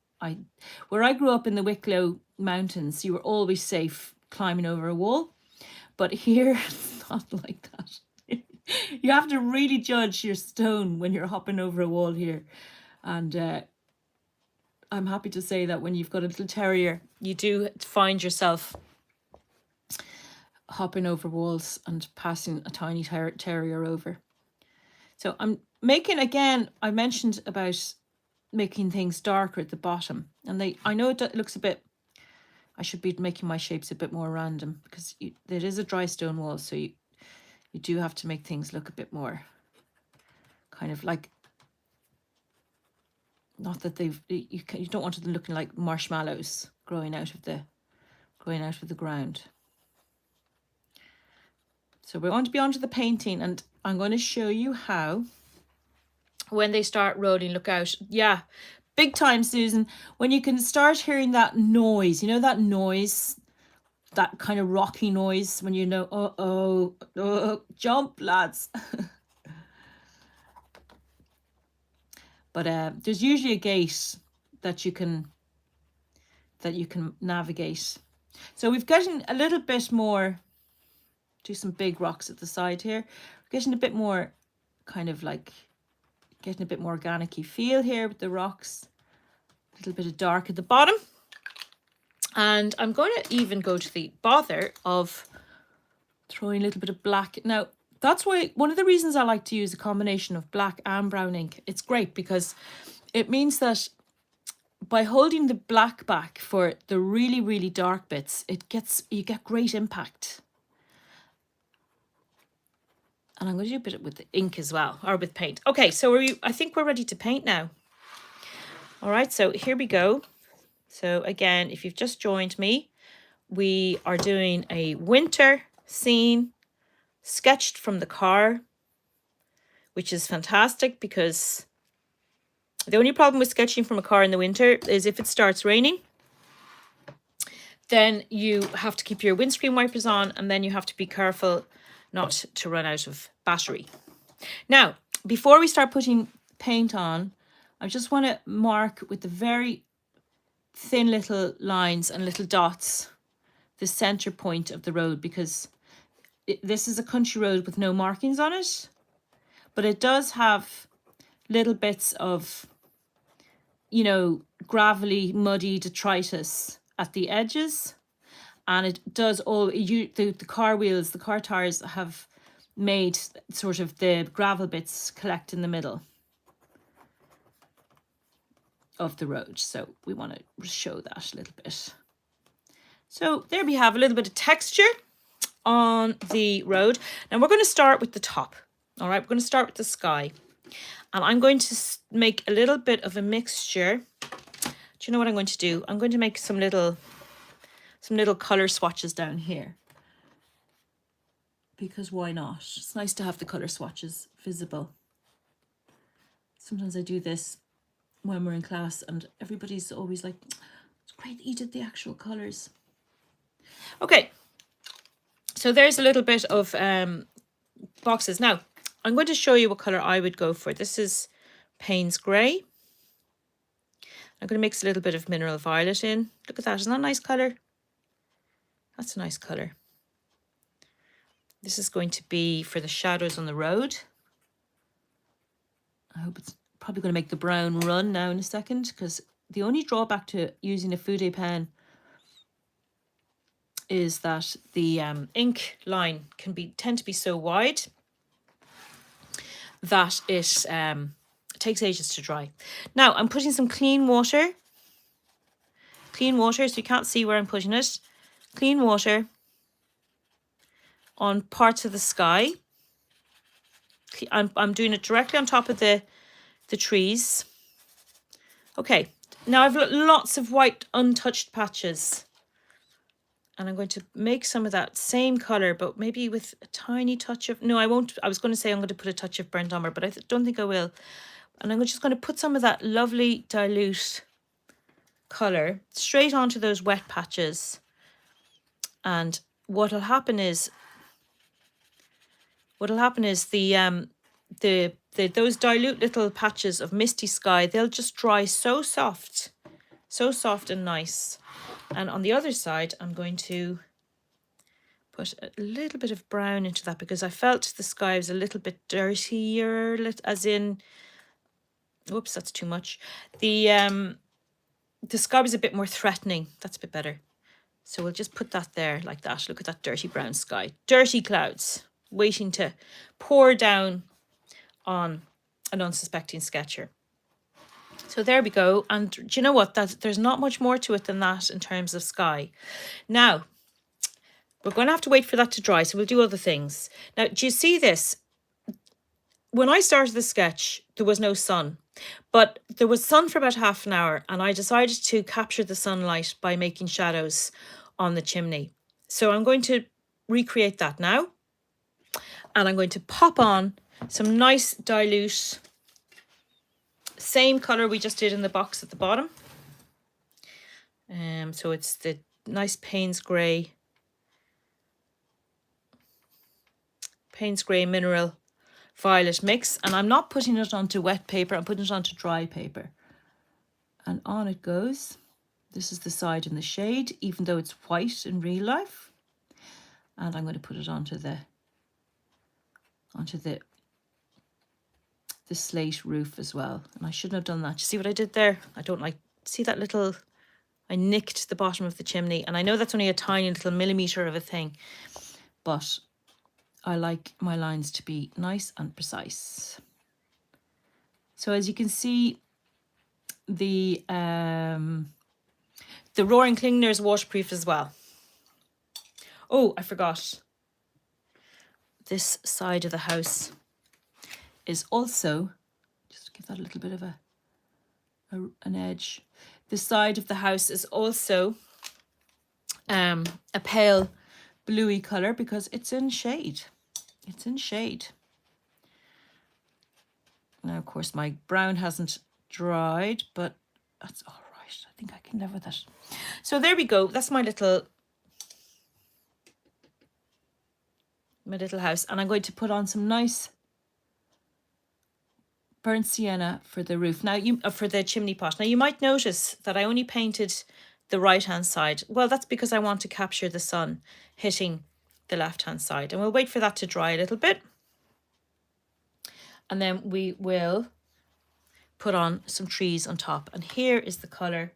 A: Where I grew up in the Wicklow Mountains, you were always safe climbing over a wall. But here, it's not like that. You have to really judge your stone when you're hopping over a wall here. And I'm happy to say that when you've got a little terrier, you do find yourself hopping over walls and passing a tiny terrier over. So I'm making, again, I mentioned about making things darker at the bottom. And I know it looks a bit, I should be making my shapes a bit more random because there is a dry stone wall. So you do have to make things look a bit more kind of like, not that you don't want them looking like marshmallows growing out of the ground. So we're going to be onto the painting and I'm going to show you how, when they start rolling, look out. Yeah, big time, Susan. When you can start hearing that noise, you know, that noise, that kind of rocky noise when you know, oh, jump, lads. But there's usually a gate that you can navigate. So we've gotten a little bit more, do some big rocks at the side here. We're getting a bit more kind of like, getting a bit more organic-y feel here with the rocks. A little bit of dark at the bottom. And I'm going to even go to the bother of throwing a little bit of black. Now, that's why one of the reasons I like to use a combination of black and brown ink. It's great because it means that by holding the black back for the really, really dark bits, you get great impact. And I'm going to do a bit with the ink as well, or with paint. Okay, so I think we're ready to paint now. All right, so here we go. So again, if you've just joined me, we are doing a winter scene sketched from the car, which is fantastic because the only problem with sketching from a car in the winter is if it starts raining, then you have to keep your windscreen wipers on, and then you have to be careful not to run out of battery. Now, before we start putting paint on, I just want to mark with the very thin little lines and little dots the center point of the road, because this is a country road with no markings on it, but it does have little bits of, you know, gravelly, muddy detritus at the edges. And it does the car wheels, the car tires have made sort of the gravel bits collect in the middle of the road. So we want to show that a little bit. So there we have a little bit of texture on the road. Now we're going to start with the top. All right, we're going to start with the sky. And I'm going to make a little bit of a mixture. Do you know what I'm going to do? I'm going to make some little color swatches down here. Because why not? It's nice to have the color swatches visible. Sometimes I do this when we're in class and everybody's always like, it's great that you did the actual colors. Okay, so there's a little bit of boxes. Now, I'm going to show you what color I would go for. This is Payne's Grey. I'm going to mix a little bit of Mineral Violet in. Look at that, isn't that a nice color? That's a nice color. This is going to be for the shadows on the road. I hope it's probably going to make the brown run now in a second, because the only drawback to using a Fude pen is that the ink line can tend to be so wide that it takes ages to dry. Now I'm putting some clean water, so you can't see where I'm putting it. Clean water on parts of the sky. I'm doing it directly on top of the trees. Okay, now I've got lots of white untouched patches. And I'm going to make some of that same colour, but maybe with a tiny touch of... No, I won't. I was going to say I'm going to put a touch of burnt umber, but I don't think I will. And I'm just going to put some of that lovely dilute colour straight onto those wet patches. And what'll happen is those dilute little patches of misty sky, they'll just dry so soft and nice. And on the other side, I'm going to put a little bit of brown into that, because I felt the sky was a little bit dirtier, as in, oops, that's too much. The sky was a bit more threatening. That's a bit better. So we'll just put that there like that. Look at that dirty brown sky. Dirty clouds waiting to pour down on an unsuspecting sketcher. So there we go. And do you know what? There's not much more to it than that in terms of sky. Now, we're going to have to wait for that to dry, so we'll do other things. Now, do you see this? When I started the sketch, there was no sun. But there was sun for about half an hour, and I decided to capture the sunlight by making shadows on the chimney. So I'm going to recreate that now. And I'm going to pop on some nice dilute, same colour we just did in the box at the bottom. So it's the nice Payne's Grey Mineral Violet mix. And I'm not putting it onto wet paper, I'm putting it onto dry paper. And on it goes. This is the side in the shade, even though it's white in real life. And I'm going to put it onto the slate roof as well. And I shouldn't have done that. You see what I did there? I don't like, see that little, I nicked the bottom of the chimney. And I know that's only a tiny little millimetre of a thing, but I like my lines to be nice and precise. So as you can see, the Roaring Klingner is waterproof as well. Oh, I forgot. This side of the house is also, just to give that a little bit of an edge, the side of the house is also a pale bluey colour, because it's in shade. It's in shade. Now, of course, my brown hasn't dried, but that's all right. I think I can live with it. So there we go. That's my little house. And I'm going to put on some nice burnt sienna for the roof. Now, for the chimney pot. Now, you might notice that I only painted the right-hand side. Well, that's because I want to capture the sun hitting the left-hand side. And we'll wait for that to dry a little bit. And then we will put on some trees on top. And here is the colour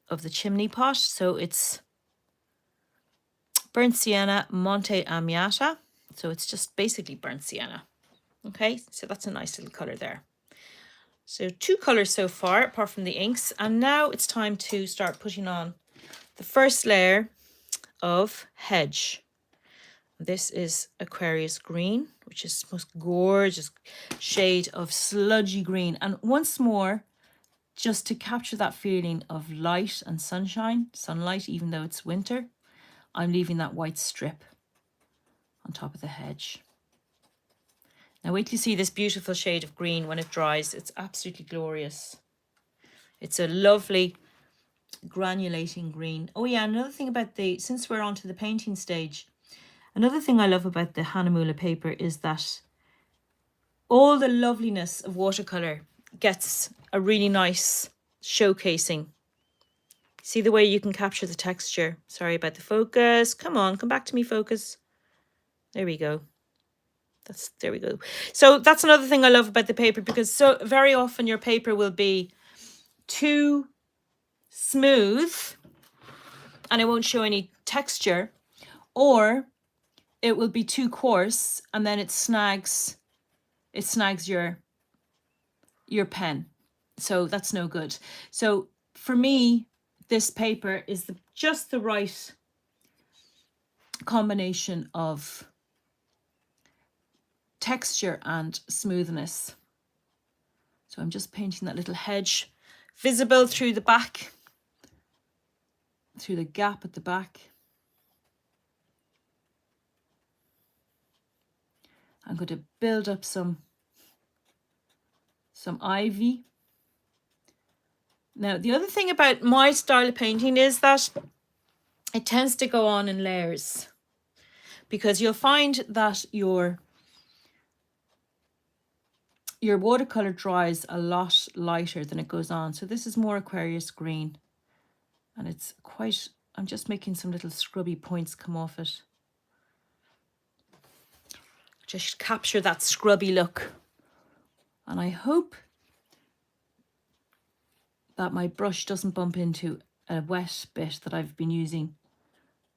A: of the chimney pot. So it's burnt sienna, Monte Amiata. So it's just basically burnt sienna. Okay, so that's a nice little colour there. So 2 colours so far, apart from the inks. And now it's time to start putting on the first layer of hedge. This is Aquarius green, which is the most gorgeous shade of sludgy green. And once more, just to capture that feeling of light and sunlight, even though it's winter, I'm leaving that white strip on top of the hedge. Now wait till you see this beautiful shade of green when it dries. It's absolutely glorious. It's a lovely granulating green. Oh yeah, another thing about since we're on to the painting stage, another thing I love about the Hahnemühle paper is that all the loveliness of watercolour gets a really nice showcasing. See the way you can capture the texture. Sorry about the focus. Come on, come back to me, focus. There we go. There we go. So that's another thing I love about the paper, because so very often your paper will be too smooth and it won't show any texture, or it will be too coarse and then it snags your pen. So that's no good. So for me, this paper is just the right combination of texture and smoothness. So I'm just painting that little hedge visible through the back, through the gap at the back. I'm going to build up some ivy. Now, the other thing about my style of painting is that it tends to go on in layers, because you'll find that your watercolor dries a lot lighter than it goes on. So this is more Aquarius green, and it's quite, I'm just making some little scrubby points come off it. Just capture that scrubby look. And I hope that my brush doesn't bump into a wet bit that I've been using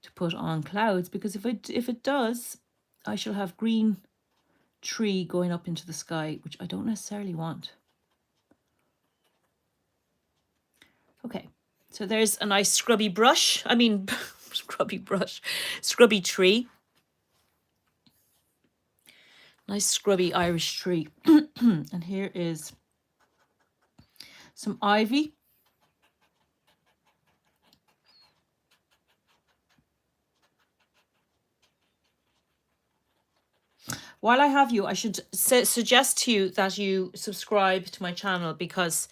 A: to put on clouds, because if it does, I shall have green tree going up into the sky, which I don't necessarily want. Okay, so there's a nice scrubby brush. I mean, scrubby tree. Nice scrubby Irish tree. And here is some ivy. While I have you, I should suggest to you that you subscribe to my channel, because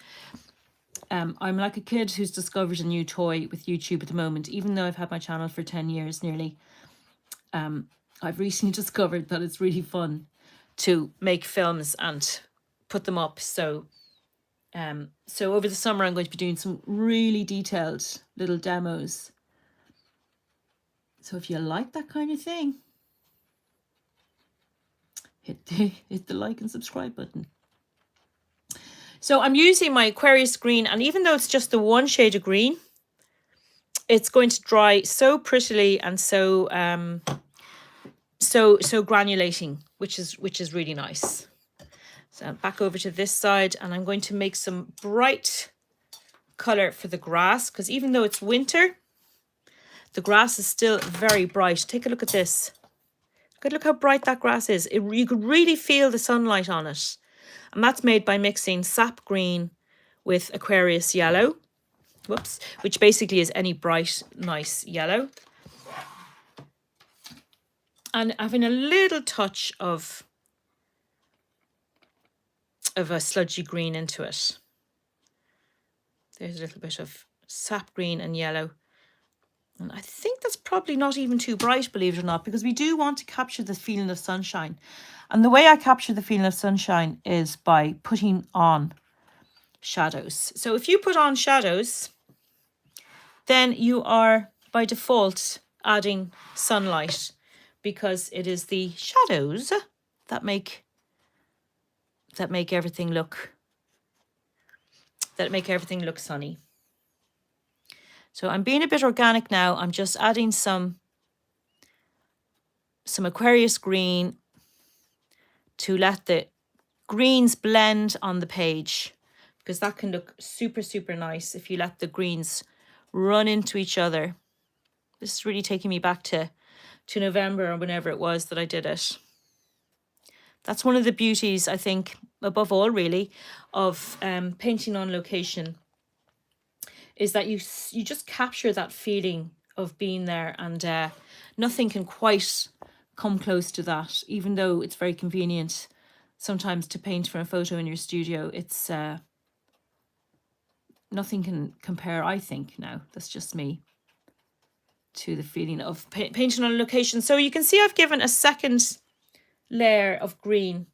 A: I'm like a kid who's discovered a new toy with YouTube at the moment. Even though I've had my channel for 10 years nearly, I've recently discovered that it's really fun to make films and put them up. So over the summer, I'm going to be doing some really detailed little demos. So if you like that kind of thing, hit the like and subscribe button. So I'm using my Aquarius green, and even though it's just the one shade of green, it's going to dry so prettily and so granulating, which is really nice. So back over to this side, and I'm going to make some bright color for the grass, because even though it's winter, the grass is still very bright. Take a look at this. Look how bright that grass is. You could really feel the sunlight on it. And that's made by mixing sap green with Aquarius yellow. Whoops. Which basically is any bright, nice yellow. And having a little touch of a sludgy green into it. There's a little bit of sap green and yellow. And I think that's probably not even too bright, believe it or not, because we do want to capture the feeling of sunshine. And the way I capture the feeling of sunshine is by putting on shadows. So if you put on shadows, then you are by default adding sunlight, because it is the shadows that make everything look sunny. So I'm being a bit organic now. I'm just adding some Aquarius green to let the greens blend on the page, because that can look super, super nice if you let the greens run into each other. This is really taking me back to November or whenever it was that I did it. That's one of the beauties, I think, above all really, of painting on location, is that you just capture that feeling of being there, and nothing can quite come close to that, even though it's very convenient sometimes to paint from a photo in your studio. It's nothing can compare, I think, now, that's just me, to the feeling of painting on location. So you can see I've given a second layer of green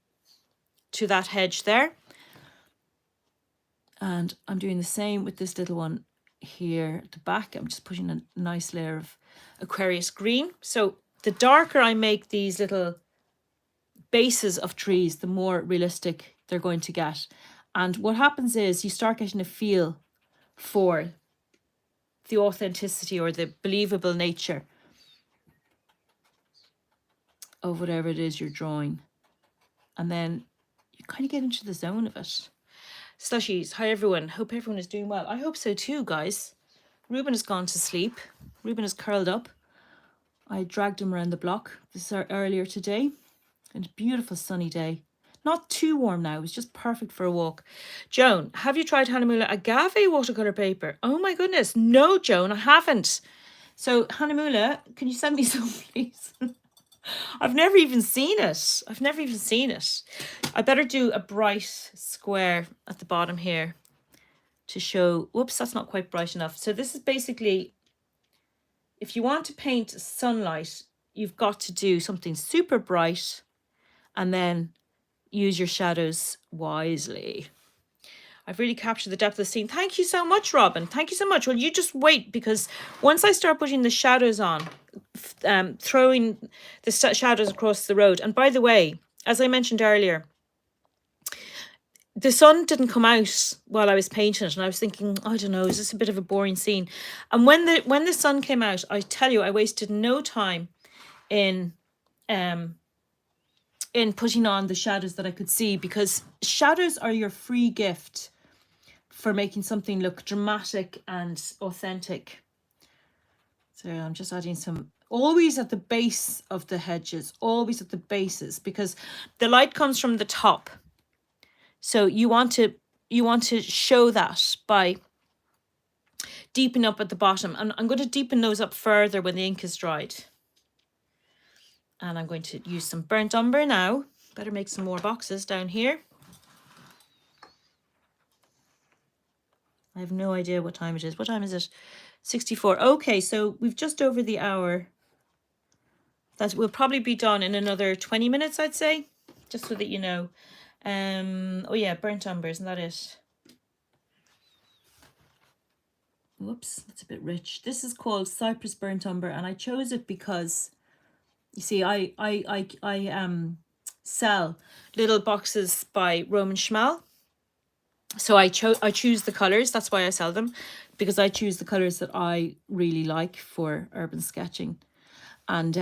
A: to that hedge there, and I'm doing the same with this little one here at the back. I'm just putting a nice layer of Aquarius green. So the darker I make these little bases of trees, the more realistic they're going to get. And what happens is you start getting a feel for the authenticity or the believable nature of whatever it is you're drawing. And then you kind of get into the zone of it. Slushies, hi everyone. Hope everyone is doing well. I hope so too, guys. Ruben has gone to sleep. Ruben is curled up. I dragged him around the block earlier today. And a beautiful sunny day. Not too warm now. It was just perfect for a walk. Joan, have you tried Hahnemühle agave watercolor paper? Oh my goodness. No, Joan, I haven't. So Hahnemühle, can you send me some, please? I've never even seen it. I better do a bright square at the bottom here to show. Whoops, that's not quite bright enough. So this is basically, if you want to paint sunlight, you've got to do something super bright and then use your shadows wisely. I've really captured the depth of the scene. Thank you so much, Robin. Thank you so much. Well, you just wait, because once I start putting the shadows on, throwing the shadows across the road. And by the way, as I mentioned earlier, the sun didn't come out while I was painting it, and I was thinking, I don't know, is this a bit of a boring scene? And when the sun came out, I tell you, I wasted no time in putting on the shadows that I could see, because shadows are your free gift for making something look dramatic and authentic. So I'm just adding some, always at the base of the hedges, always at the bases, because the light comes from the top. So you want to show that by deepening up at the bottom. And I'm going to deepen those up further when the ink is dried. And I'm going to use some burnt umber now. Better make some more boxes down here. I have no idea what time it is. What time is it? 64. Okay, so we've just over the hour. That will probably be done in another 20 minutes, I'd say, just so that you know. Oh yeah, burnt umber, isn't that it? Whoops, that's a bit rich. This is called Cypress Burnt Umber, and I chose it because, you see, I sell little boxes by Roman Schmal. So I choose the colors. That's why I sell them, because I choose the colors that I really like for urban sketching. And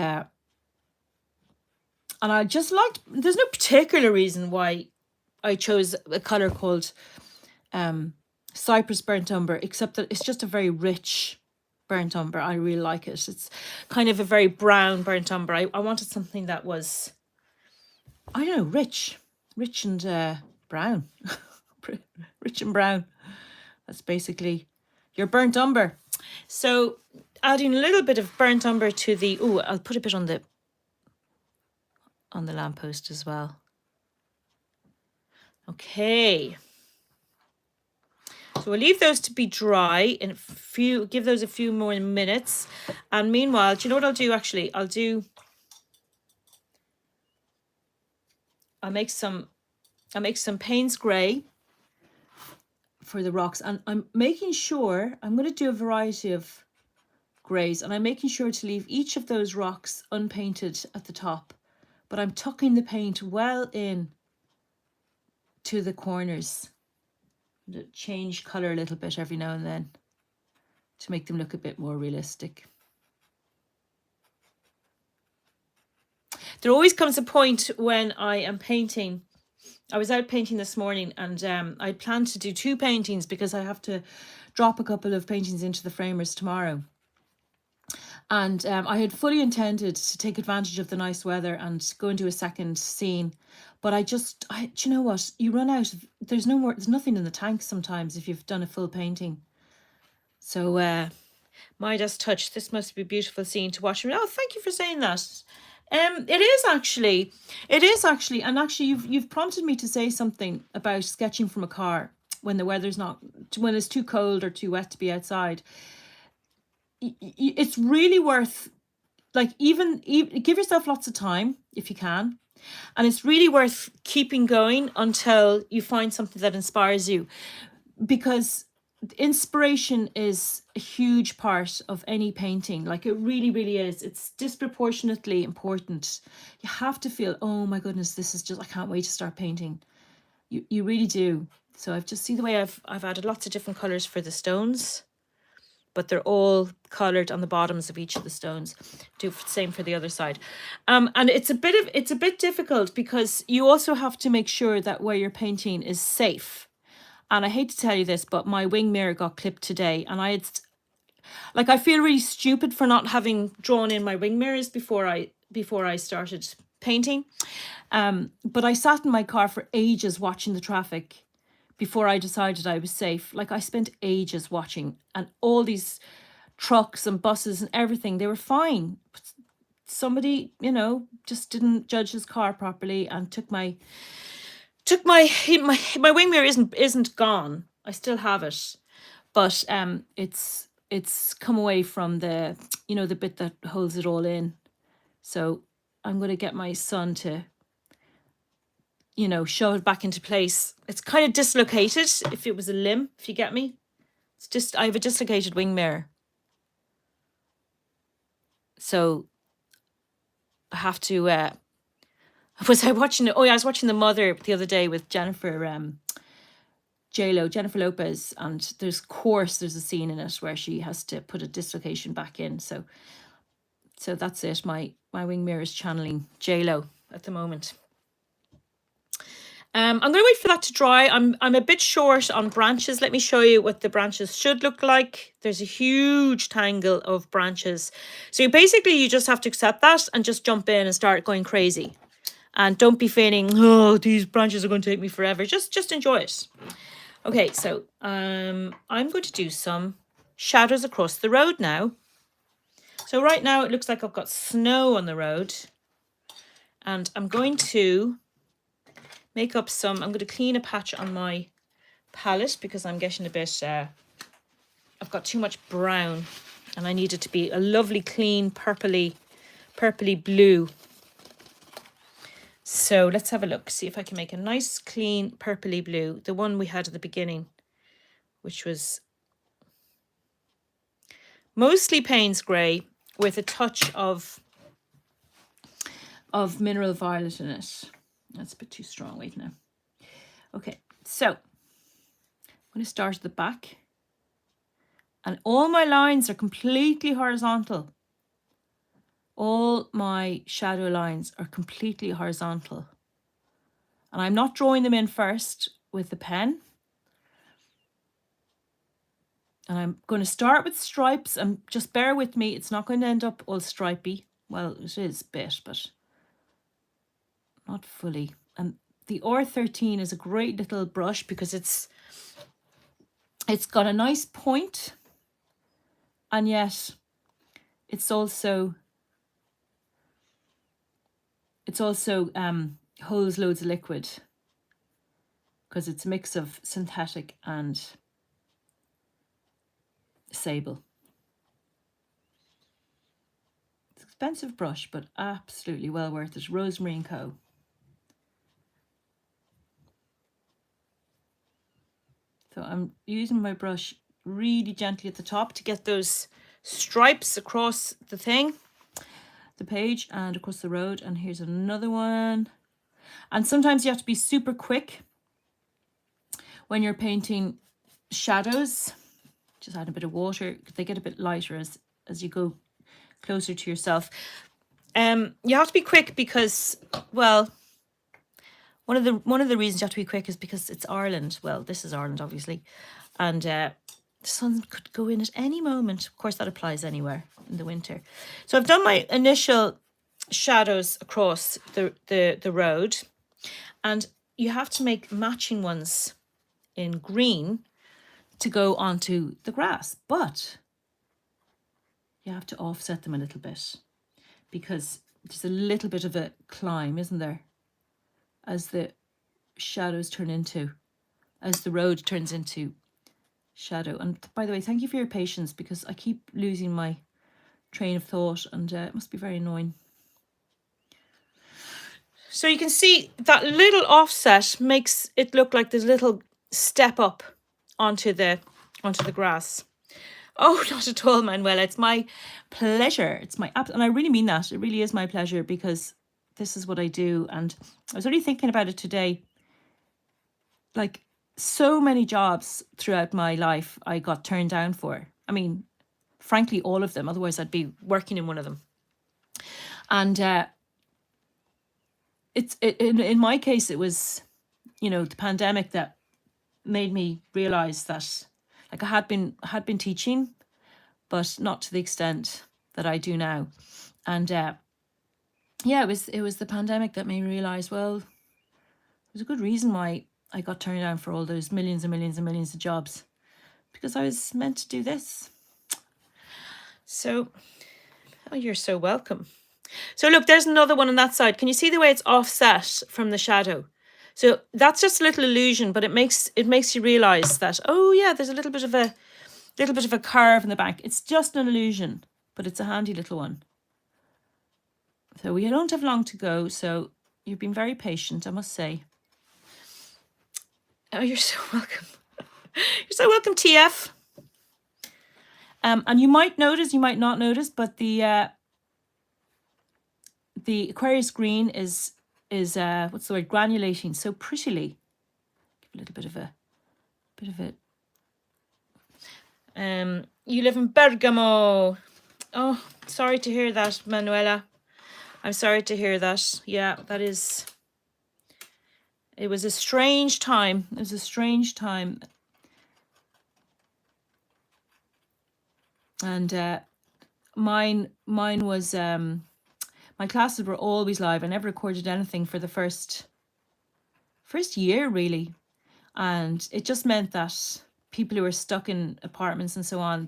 A: I just liked, there's no particular reason why I chose a color called Cypress Burnt Umber, except that it's just a very rich burnt umber. I really like it. It's kind of a very brown burnt umber. I wanted something that was, I don't know, rich and brown. Rich and brown. That's basically your burnt umber. So adding a little bit of burnt umber to the, I'll put a bit on the lamppost as well. Okay. So we'll leave those to be dry in a few, give those a few more minutes. And meanwhile, do you know what I'll do actually? I'll make some Payne's Grey for the rocks. And I'm making sure, I'm going to do a variety of greys, and I'm making sure to leave each of those rocks unpainted at the top. But I'm tucking the paint well in to the corners. Change colour a little bit every now and then to make them look a bit more realistic. There always comes a point when I am painting. I was out painting this morning, and I planned to do 2 paintings because I have to drop a couple of paintings into the framers tomorrow. And I had fully intended to take advantage of the nice weather and go and do a second scene. But do you know what? You run out of, there's nothing in the tank sometimes if you've done a full painting. So Midas touch, this must be a beautiful scene to watch. Oh, thank you for saying that. It is actually, and actually you've prompted me to say something about sketching from a car when the weather's not, when it's too cold or too wet to be outside. It's really worth, like, even give yourself lots of time if you can, and it's really worth keeping going until you find something that inspires you, because inspiration is a huge part of any painting. Like, it really, really is. It's disproportionately important. You have to feel, oh my goodness, this is just, I can't wait to start painting. You really do. So I've just, see the way I've added lots of different colors for the stones, but they're all colored on the bottoms of each of the stones. Do the same for the other side. And it's a bit difficult because you also have to make sure that where you're painting is safe. And I hate to tell you this, but my wing mirror got clipped today, and I feel really stupid for not having drawn in my wing mirrors before I started painting. But I sat in my car for ages watching the traffic before I decided I was safe. Like, I spent ages watching, and all these trucks and buses and everything, they were fine. But somebody, just didn't judge his car properly and took my wing mirror isn't gone. I still have it, but it's come away from the the bit that holds it all in. So I'm going to get my son to shove it back into place. It's kind of dislocated. If it was a limb, if you get me, it's just, I have a dislocated wing mirror, so I have to. Was I watching it? Oh yeah, I was watching The Mother the other day with Jennifer Lopez, and there's a scene in it where she has to put a dislocation back in. So that's it. My wing mirror is channeling J-Lo at the moment. I'm going to wait for that to dry. I'm a bit short on branches. Let me show you what the branches should look like. There's a huge tangle of branches. So you just have to accept that and just jump in and start going crazy. And don't be feeling, oh, these branches are going to take me forever. Just enjoy it. Okay, so I'm going to do some shadows across the road now. So right now it looks like I've got snow on the road. And I'm going to make up I'm going to clean a patch on my palette because I'm getting a bit, I've got too much brown, and I need it to be a lovely, clean, purpley blue. So let's have a look, see if I can make a nice, clean, purpley blue. The one we had at the beginning, which was mostly Payne's Grey with a touch of mineral violet in it. That's a bit too strong, wait now. Okay, so I'm going to start at the back. And all my lines are completely horizontal. All my shadow lines are completely horizontal. And I'm not drawing them in first with the pen. And I'm going to start with stripes, and just bear with me. It's not going to end up all stripy. Well, it is a bit, but not fully. And the R13 is a great little brush because it's got a nice point, and yet it's also holds loads of liquid because it's a mix of synthetic and
B: sable. It's an expensive brush, but absolutely well worth it. Rosemary & Co. So I'm using my brush really gently at the top to get those stripes across the thing, the page, and across the road. And here's another one. And sometimes you have to be super quick when you're painting shadows. Just add a bit of water. They get a bit lighter as you go closer to yourself. You have to be quick because, well, one of the reasons you have to be quick is because it's Ireland. Well, this is Ireland, obviously, and the sun could go in at any moment. Of course, that applies anywhere in the winter. So I've done my initial shadows across the road, and you have to make matching ones in green to go onto the grass, but you have to offset them a little bit because there's a little bit of a climb, isn't there, as the shadows turn into, as the road turns into shadow. And by the way, thank you for your patience because I keep losing my train of thought, and it must be very annoying. So you can see that little offset makes it look like there's a little step up onto the grass. Oh, not at all, Manuela. It's my pleasure. It's my and I really mean that. It really is my pleasure because this is what I do. And I was only thinking about it today. Like, so many jobs throughout my life I got turned down for. I mean, frankly, all of them. Otherwise, I'd be working in one of them. And in my case, it was, the pandemic that made me realize that, like, I had been teaching, but not to the extent that I do now. And it was the pandemic that made me realize, well, there's a good reason why I got turned down for all those millions and millions and millions of jobs, because I was meant to do this. So, oh, you're so welcome. So look, there's another one on that side. Can you see the way it's offset from the shadow? So that's just a little illusion, but it makes you realize that, oh yeah, there's a little bit of a curve in the back. It's just an illusion, but it's a handy little one. So we don't have long to go. So you've been very patient, I must say. Oh, you're so welcome. You're so welcome, TF. And you might notice, you might not notice, but the Aquarius green is what's the word, granulating so prettily. Give a little bit of a you live in Bergamo. Oh, sorry to hear that, Manuela. I'm sorry to hear that. Yeah, it was a strange time. It was a strange time. And mine was my classes were always live. I never recorded anything for the first year, really. And it just meant that people who were stuck in apartments and so on,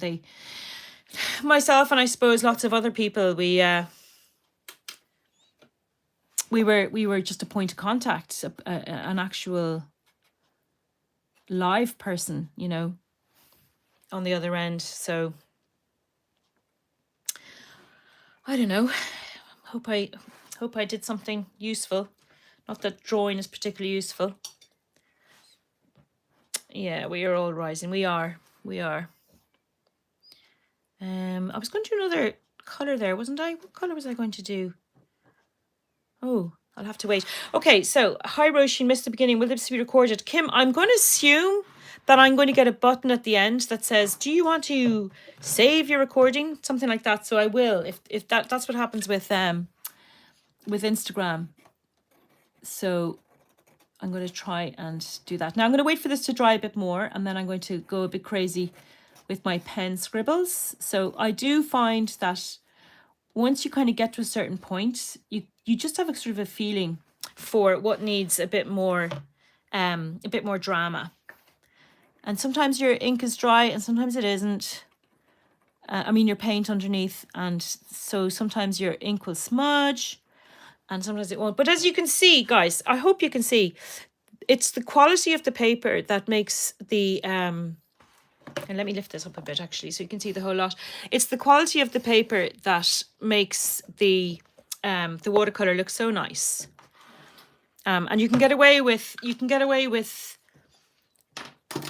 B: myself and I suppose lots of other people, we were just a point of contact, an actual live person, on the other end. So I don't know. Hope I did something useful. Not that drawing is particularly useful. Yeah, we are all rising. We are. I was going to do another colour there, wasn't I? What colour was I going to do? Oh, I'll have to wait. Okay, so hi Róisín, missed the beginning. Will this be recorded? Kim, I'm going to assume that I'm going to get a button at the end that says, do you want to save your recording? Something like that. So I will, if that's what happens with Instagram. So I'm going to try and do that. Now I'm going to wait for this to dry a bit more, and then I'm going to go a bit crazy with my pen scribbles. So I do find that once you kind of get to a certain point, you just have a sort of a feeling for what needs a bit more drama. And sometimes your ink is dry and sometimes it isn't. Your paint underneath, and so sometimes your ink will smudge and sometimes it won't. But as you can see, guys, I hope you can see, it's the quality of the paper that makes the And let me lift this up a bit actually so you can see the whole lot. It's the quality of the paper that makes the watercolor look so nice. And you can get away with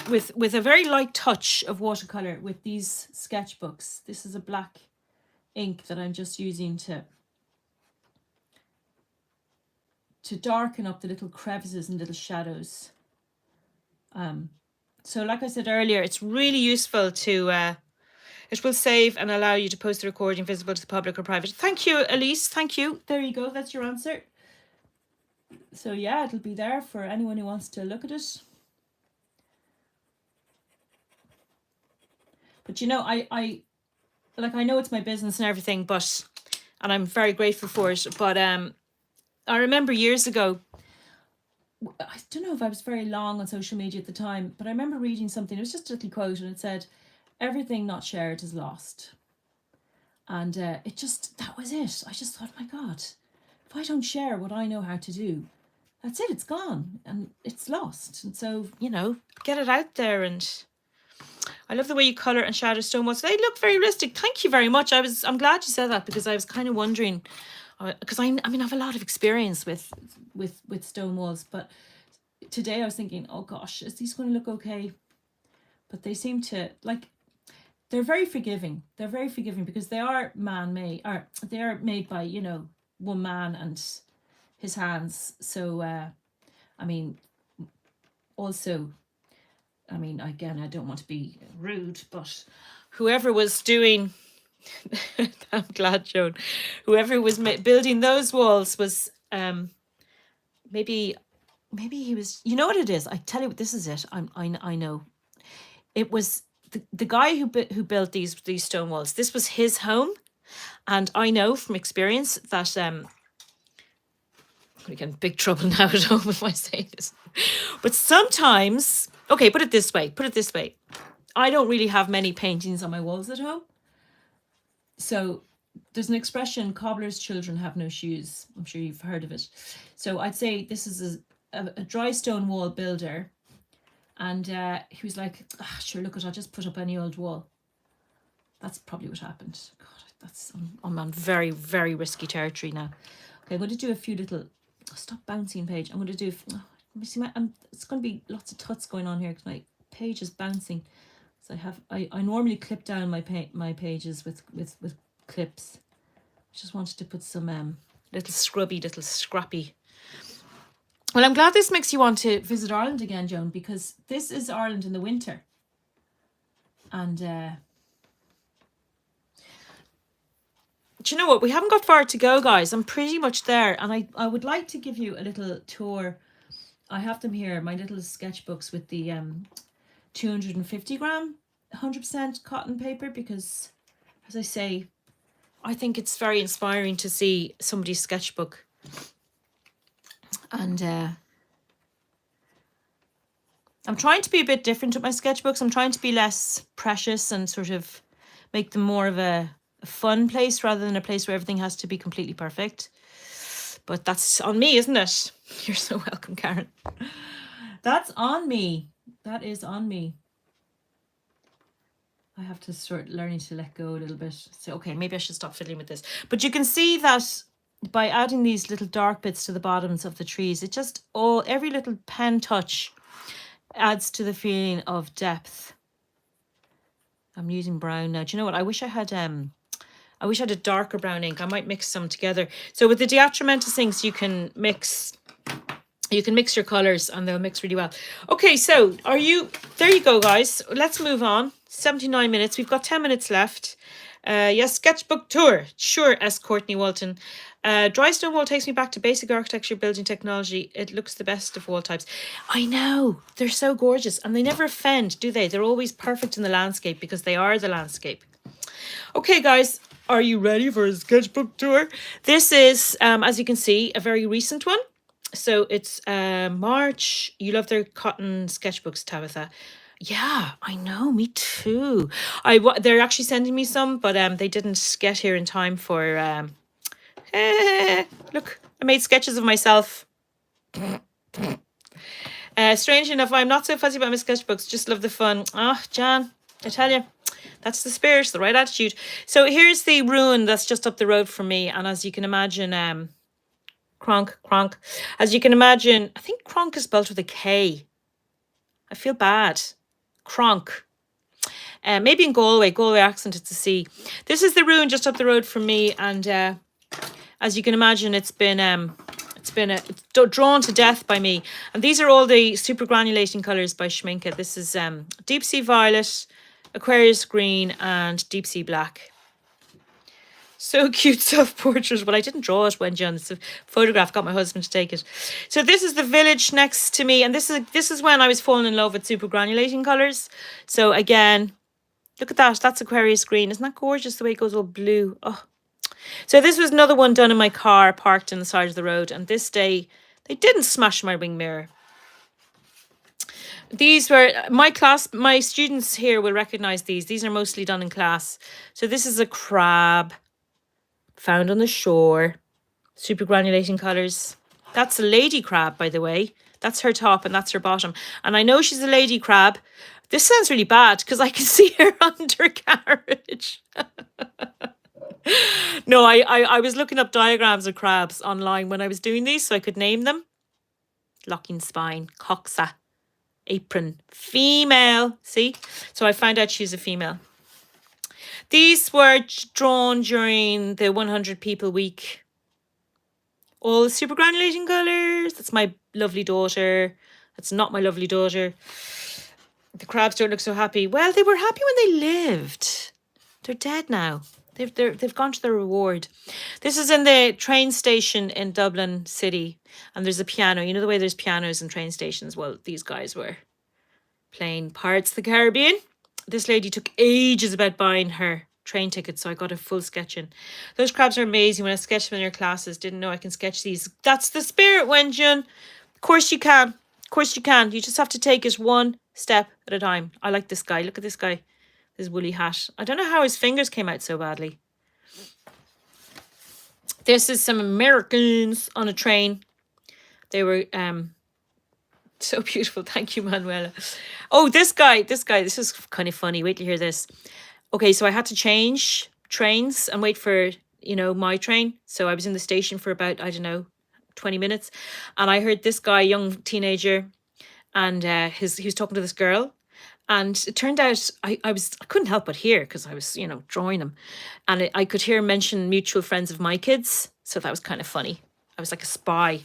B: with a very light touch of watercolor with these sketchbooks. This is a black ink that I'm just using to darken up the little crevices and little shadows. So like I said earlier, it's really useful to, it will save and allow you to post the recording visible to the public or private. Thank you, Elise. Thank you. There you go. That's your answer. So yeah, it'll be there for anyone who wants to look at it. But you know, I know it's my business and everything, and I'm very grateful for it. But I remember years ago, I don't know if I was very long on social media at the time, but I remember reading something. It was just a little quote, and it said, "Everything not shared is lost." And that was it. I just thought, my God, if I don't share what I know how to do, that's it. It's gone and it's lost. And so, you know, get it out there. And I love the way you colour and shadow stone walls. They look very realistic. Thank you very much. I'm glad you said that, because I was kind of wondering, because I mean, I have a lot of experience with stone walls, but today I was thinking, oh gosh, is these going to look okay? But they seem to, like, they're very forgiving. They're very forgiving because they are man-made, or they are made by, you know, one man and his hands. So, I mean, also, I mean, again, I don't want to be rude, but whoever was doing, I'm glad, Joan, whoever was building those walls was, maybe he was, you know what it is? I tell you what, this is it. I know. It was the guy who built these stone walls. This was his home. And I know from experience that, I'm going to get in big trouble now at home if I say this. But sometimes, okay, put it this way. I don't really have many paintings on my walls at home. So there's an expression, cobbler's children have no shoes. I'm sure you've heard of it. So I'd say this is a dry stone wall builder. And he was like, sure, look, I'll just put up any old wall. That's probably what happened. God, I'm on very, very risky territory now. Okay, I'm going to do a few little, stop bouncing page. I'm going to do, let me see, it's going to be lots of tuts going on here because my page is bouncing. So I normally clip down my pages with clips. I just wanted to put some little scrappy. Well, I'm glad this makes you want to visit Ireland again, Joan, because this is Ireland in the winter. And do you know what? We haven't got far to go, guys. I'm pretty much there. And I would like to give you a little tour. I have them here, my little sketchbooks with the 250 gram 100% cotton paper, because, as I say, I think it's very inspiring to see somebody's sketchbook. And I'm trying to be a bit different with my sketchbooks. I'm trying to be less precious and sort of make them more of a fun place rather than a place where everything has to be completely perfect. But that's on me, isn't it? You're so welcome, Karen. That's on me. That is on me. I have to start learning to let go a little bit. So, okay, maybe I should stop fiddling with this. But you can see that by adding these little dark bits to the bottoms of the trees, it just, every little pen touch adds to the feeling of depth. I'm using brown now. Do you know what? I wish I had a darker brown ink. I might mix some together. So with the Diatramentus inks, you can mix your colors and they'll mix really well. Okay, so there you go, guys. Let's move on. 79 minutes. We've got 10 minutes left. Yes, sketchbook tour. Sure, S. Courtney Walton. Dry stone wall takes me back to basic architecture, building technology. It looks the best of wall types. I know. They're so gorgeous and they never offend, do they? They're always perfect in the landscape because they are the landscape. Okay, guys. Are you ready for a sketchbook tour? This is, as you can see, a very recent one. So it's March. You love their cotton sketchbooks, Tabitha. Yeah, I know, me too. They're actually sending me some, but they didn't get here in time for... look, I made sketches of myself. Strange enough, I'm not so fussy about my sketchbooks. Just love the fun. Ah, Jan, I tell you, that's the spirit, the right attitude. So here's the ruin that's just up the road from me. And as you can imagine, Cronk. As you can imagine, I think Cronk is spelled with a K. I feel bad. Cronk. Maybe in Galway accent, it's a C. This is the ruin just up the road from me. And as you can imagine, it's drawn to death by me. And these are all the super granulating colours by Schmincke. This is Deep Sea Violet, Aquarius Green, and Deep Sea Black. So cute self-portrait. Well, I didn't draw it, Wen Jun. It's a photograph. Got my husband to take it. So this is the village next to me. And this is when I was falling in love with super granulating colours. So again, look at that. That's Aquarius Green. Isn't that gorgeous the way it goes all blue? Oh. So this was another one done in my car, parked on the side of the road. And this day, they didn't smash my wing mirror. These were my students here will recognise these. These are mostly done in class. So this is a crab found on the shore. Super granulating colours. That's a lady crab, by the way. That's her top and that's her bottom. And I know she's a lady crab. This sounds really bad because I can see her undercarriage. No, I was looking up diagrams of crabs online when I was doing these so I could name them. Locking spine, coxa, apron, female. See? So I found out she's a female. These were drawn during the 100 People Week. All super granulating colours. That's my lovely daughter. That's not my lovely daughter. The crabs don't look so happy. Well, they were happy when they lived. They're dead now. They've gone to their reward. This is in the train station in Dublin City. And there's a piano. You know the way there's pianos in train stations? Well, these guys were playing Pirates of the Caribbean. This lady took ages about buying her train ticket, so I got a full sketch in. Those crabs are amazing. When I sketched them in your classes, didn't know I can sketch these. That's the spirit, Wenjun. Of course you can. Of course you can. You just have to take it one step at a time. I like this guy. Look at this guy. His woolly hat. I don't know how his fingers came out so badly. This is some Americans on a train. They were so beautiful. Thank you, Manuela. Oh, this guy. This is kind of funny. Wait till you hear this. Okay, so I had to change trains and wait for, my train. So I was in the station for about, 20 minutes. And I heard this guy, young teenager, and he was talking to this girl. And it turned out I couldn't help but hear because I was, drawing them. And I could hear him mention mutual friends of my kids. So that was kind of funny. I was like a spy.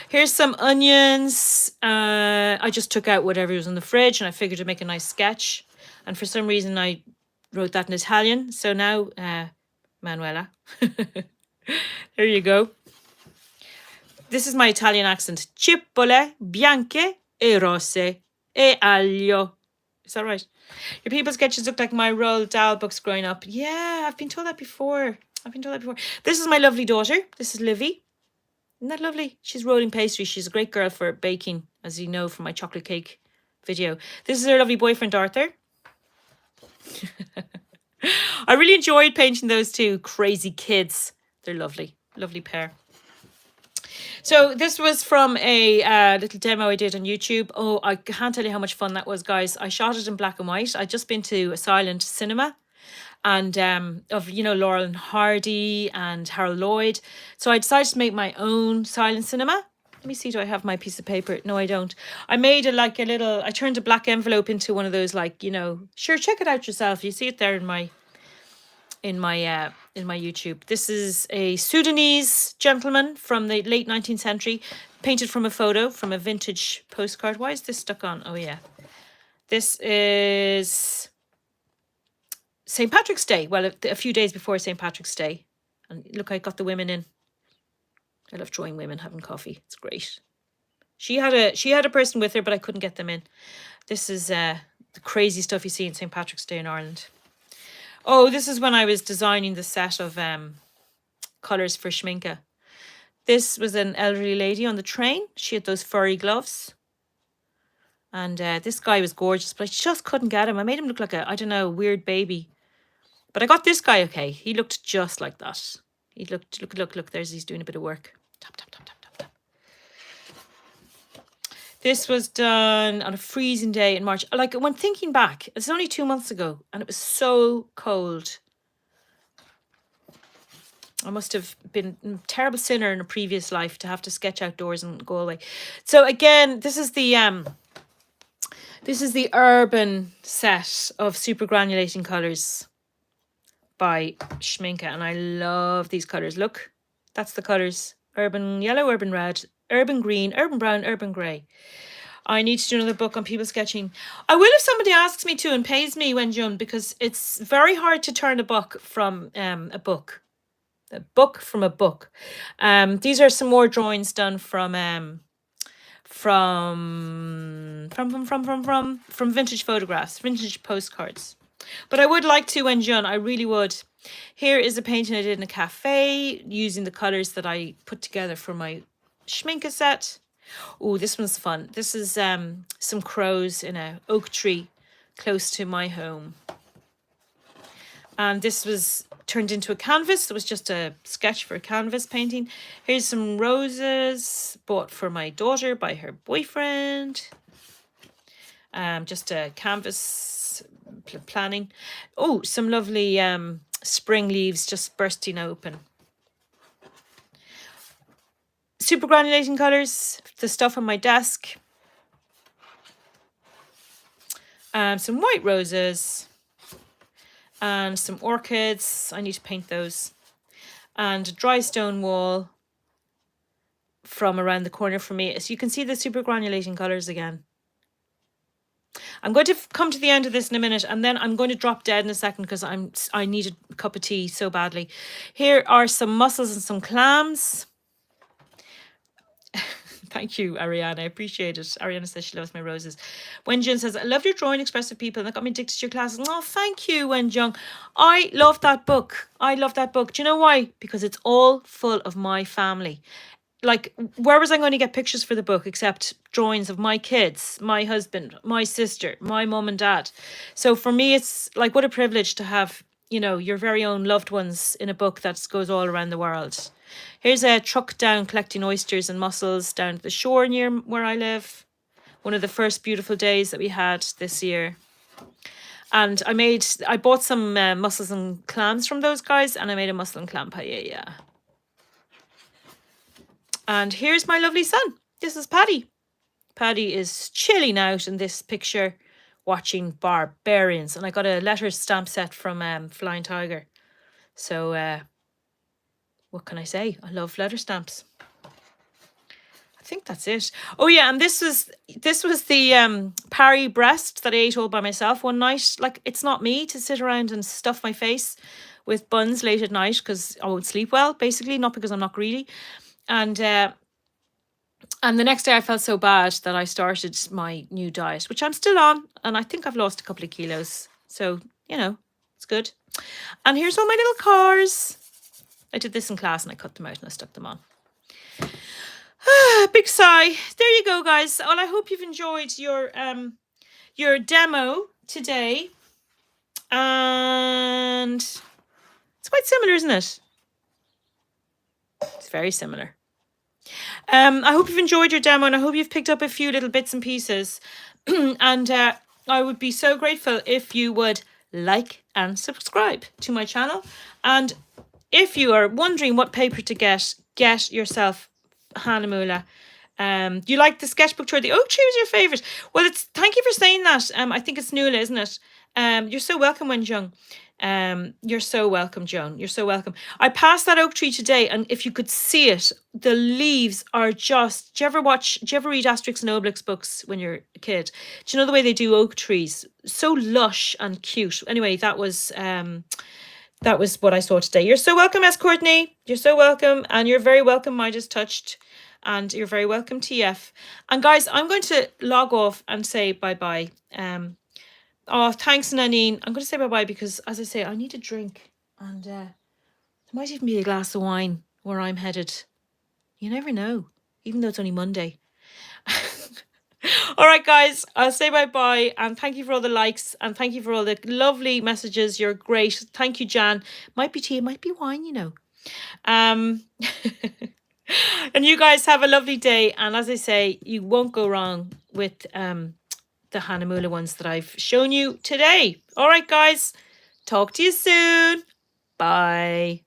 B: Here's some onions. I just took out whatever was in the fridge and I figured to make a nice sketch. And for some reason, I wrote that in Italian. So now, Manuela, there you go. This is my Italian accent. Cipolle bianche e rosse e aglio. Is that right? Your people sketches look like my Roald Dahl books growing up. Yeah, I've been told that before. This is my lovely daughter. This is Livy. Isn't that lovely? She's rolling pastry. She's a great girl for baking, as you know from my chocolate cake video. This is her lovely boyfriend, Arthur. I really enjoyed painting those two crazy kids. They're lovely. Lovely pair. So this was from a little demo I did on YouTube. Oh, I can't tell you how much fun that was, guys. I shot it in black and white. I'd just been to a silent cinema and of, Laurel and Hardy and Harold Lloyd. So I decided to make my own silent cinema. Let me see, do I have my piece of paper? No, I don't. I made I turned a black envelope into one of those sure, check it out yourself. You see it there in my YouTube. This is a Sudanese gentleman from the late 19th century, painted from a photo from a vintage postcard. Why is this stuck on? Oh yeah. This is St. Patrick's Day. Well, a few days before St. Patrick's Day. And look, I got the women in. I love drawing women having coffee. It's great. She had a person with her, but I couldn't get them in. This is the crazy stuff you see in St. Patrick's Day in Ireland. Oh, this is when I was designing the set of colours for Schmincke. This was an elderly lady on the train. She had those furry gloves. And this guy was gorgeous, but I just couldn't get him. I made him look like a weird baby. But I got this guy okay. He looked just like that. He look, he's doing a bit of work. Tap, tap, tap, tap, tap, tap. This was done on a freezing day in March. Like, when thinking back, it's only 2 months ago and it was so cold. I must have been a terrible sinner in a previous life to have to sketch outdoors and go away. So again, this is the urban set of super granulating colours by Schminke, and I love these colours. Look, that's the colours: urban yellow, urban red, urban green, urban brown, urban grey. I need to do another book on people sketching. I will if somebody asks me to and pays me, Wenjun, because it's very hard to turn a book from a book. A book from a book. These are some more drawings done from vintage photographs, vintage postcards. But I would like to, Wenjun, I really would. Here is a painting I did in a cafe using the colours that I put together for my Schminke set. Oh, this one's fun. This is some crows in a oak tree close to my home. And this was turned into a canvas. It was just a sketch for a canvas painting. Here's some roses bought for my daughter by her boyfriend. Just a canvas planning. Oh, some lovely spring leaves just bursting open. Super granulating colours, the stuff on my desk. Some white roses. And some orchids. I need to paint those. And a dry stone wall from around the corner from me. So you can see the super granulating colours again. I'm going to come to the end of this in a minute, and then I'm going to drop dead in a second because I need a cup of tea so badly. Here are some mussels and some clams. Thank you, Ariana. I appreciate it. Ariana says she loves my roses. Wenjun says, I love your drawing expressive people, and that got me addicted to your classes. Oh, thank you, Wenjung. I love that book. I love that book. Do you know why? Because it's all full of my family. Like, where was I going to get pictures for the book except drawings of my kids, my husband, my sister, my mum and dad? So for me, it's like, what a privilege to have, you know, your very own loved ones in a book that goes all around the world. Here's a truck down collecting oysters and mussels down to the shore near where I live. One of the first beautiful days that we had this year. And I bought some mussels and clams from those guys, and I made a mussel and clam paella. And here's my lovely son. This is Paddy. Paddy is chilling out in this picture, watching Barbarians. And I got a letter stamp set from Flying Tiger. So, what can I say? I love letter stamps. I think that's it. Oh yeah, and this was the Parry breast that I ate all by myself one night. Like, it's not me to sit around and stuff my face with buns late at night because I won't sleep well, basically, not because I'm not greedy. And the next day I felt so bad that I started my new diet, which I'm still on, and I think I've lost a couple of kilos. So, you know, it's good. And here's all my little cars. I did this in class and I cut them out and I stuck them on. Big sigh. There you go, guys. Well, I hope you've enjoyed your demo today. And it's quite similar, isn't it? It's very similar. I hope you've enjoyed your demo, and I hope you've picked up a few little bits and pieces. And I would be so grateful if you would like and subscribe to my channel. And if you are wondering what paper to get yourself Hahnemühle. You like the sketchbook tour? The oak tree was your favourite. Well, thank you for saying that. I think it's Nuala, isn't it? You're so welcome, Wenjung. You're so welcome, Joan. You're so welcome. I passed that oak tree today, and if you could see it, the leaves are just. Do you ever read Asterix and Obelix books when you're a kid? Do you know the way they do oak trees? So lush and cute. Anyway, that was what I saw today. You're so welcome, S. Courtney. You're so welcome, and you're very welcome, Midas Touched, and you're very welcome, TF. And guys, I'm going to log off and say bye-bye. Oh, thanks, Nanine. I'm going to say bye-bye because, as I say, I need a drink. And there might even be a glass of wine where I'm headed. You never know, even though it's only Monday. All right, guys, I'll say bye-bye. And thank you for all the likes. And thank you for all the lovely messages. You're great. Thank you, Jan. Might be tea, it might be wine, you know. And you guys have a lovely day. And as I say, you won't go wrong with the Hahnemühle ones that I've shown you today. All right, guys. Talk to you soon. Bye.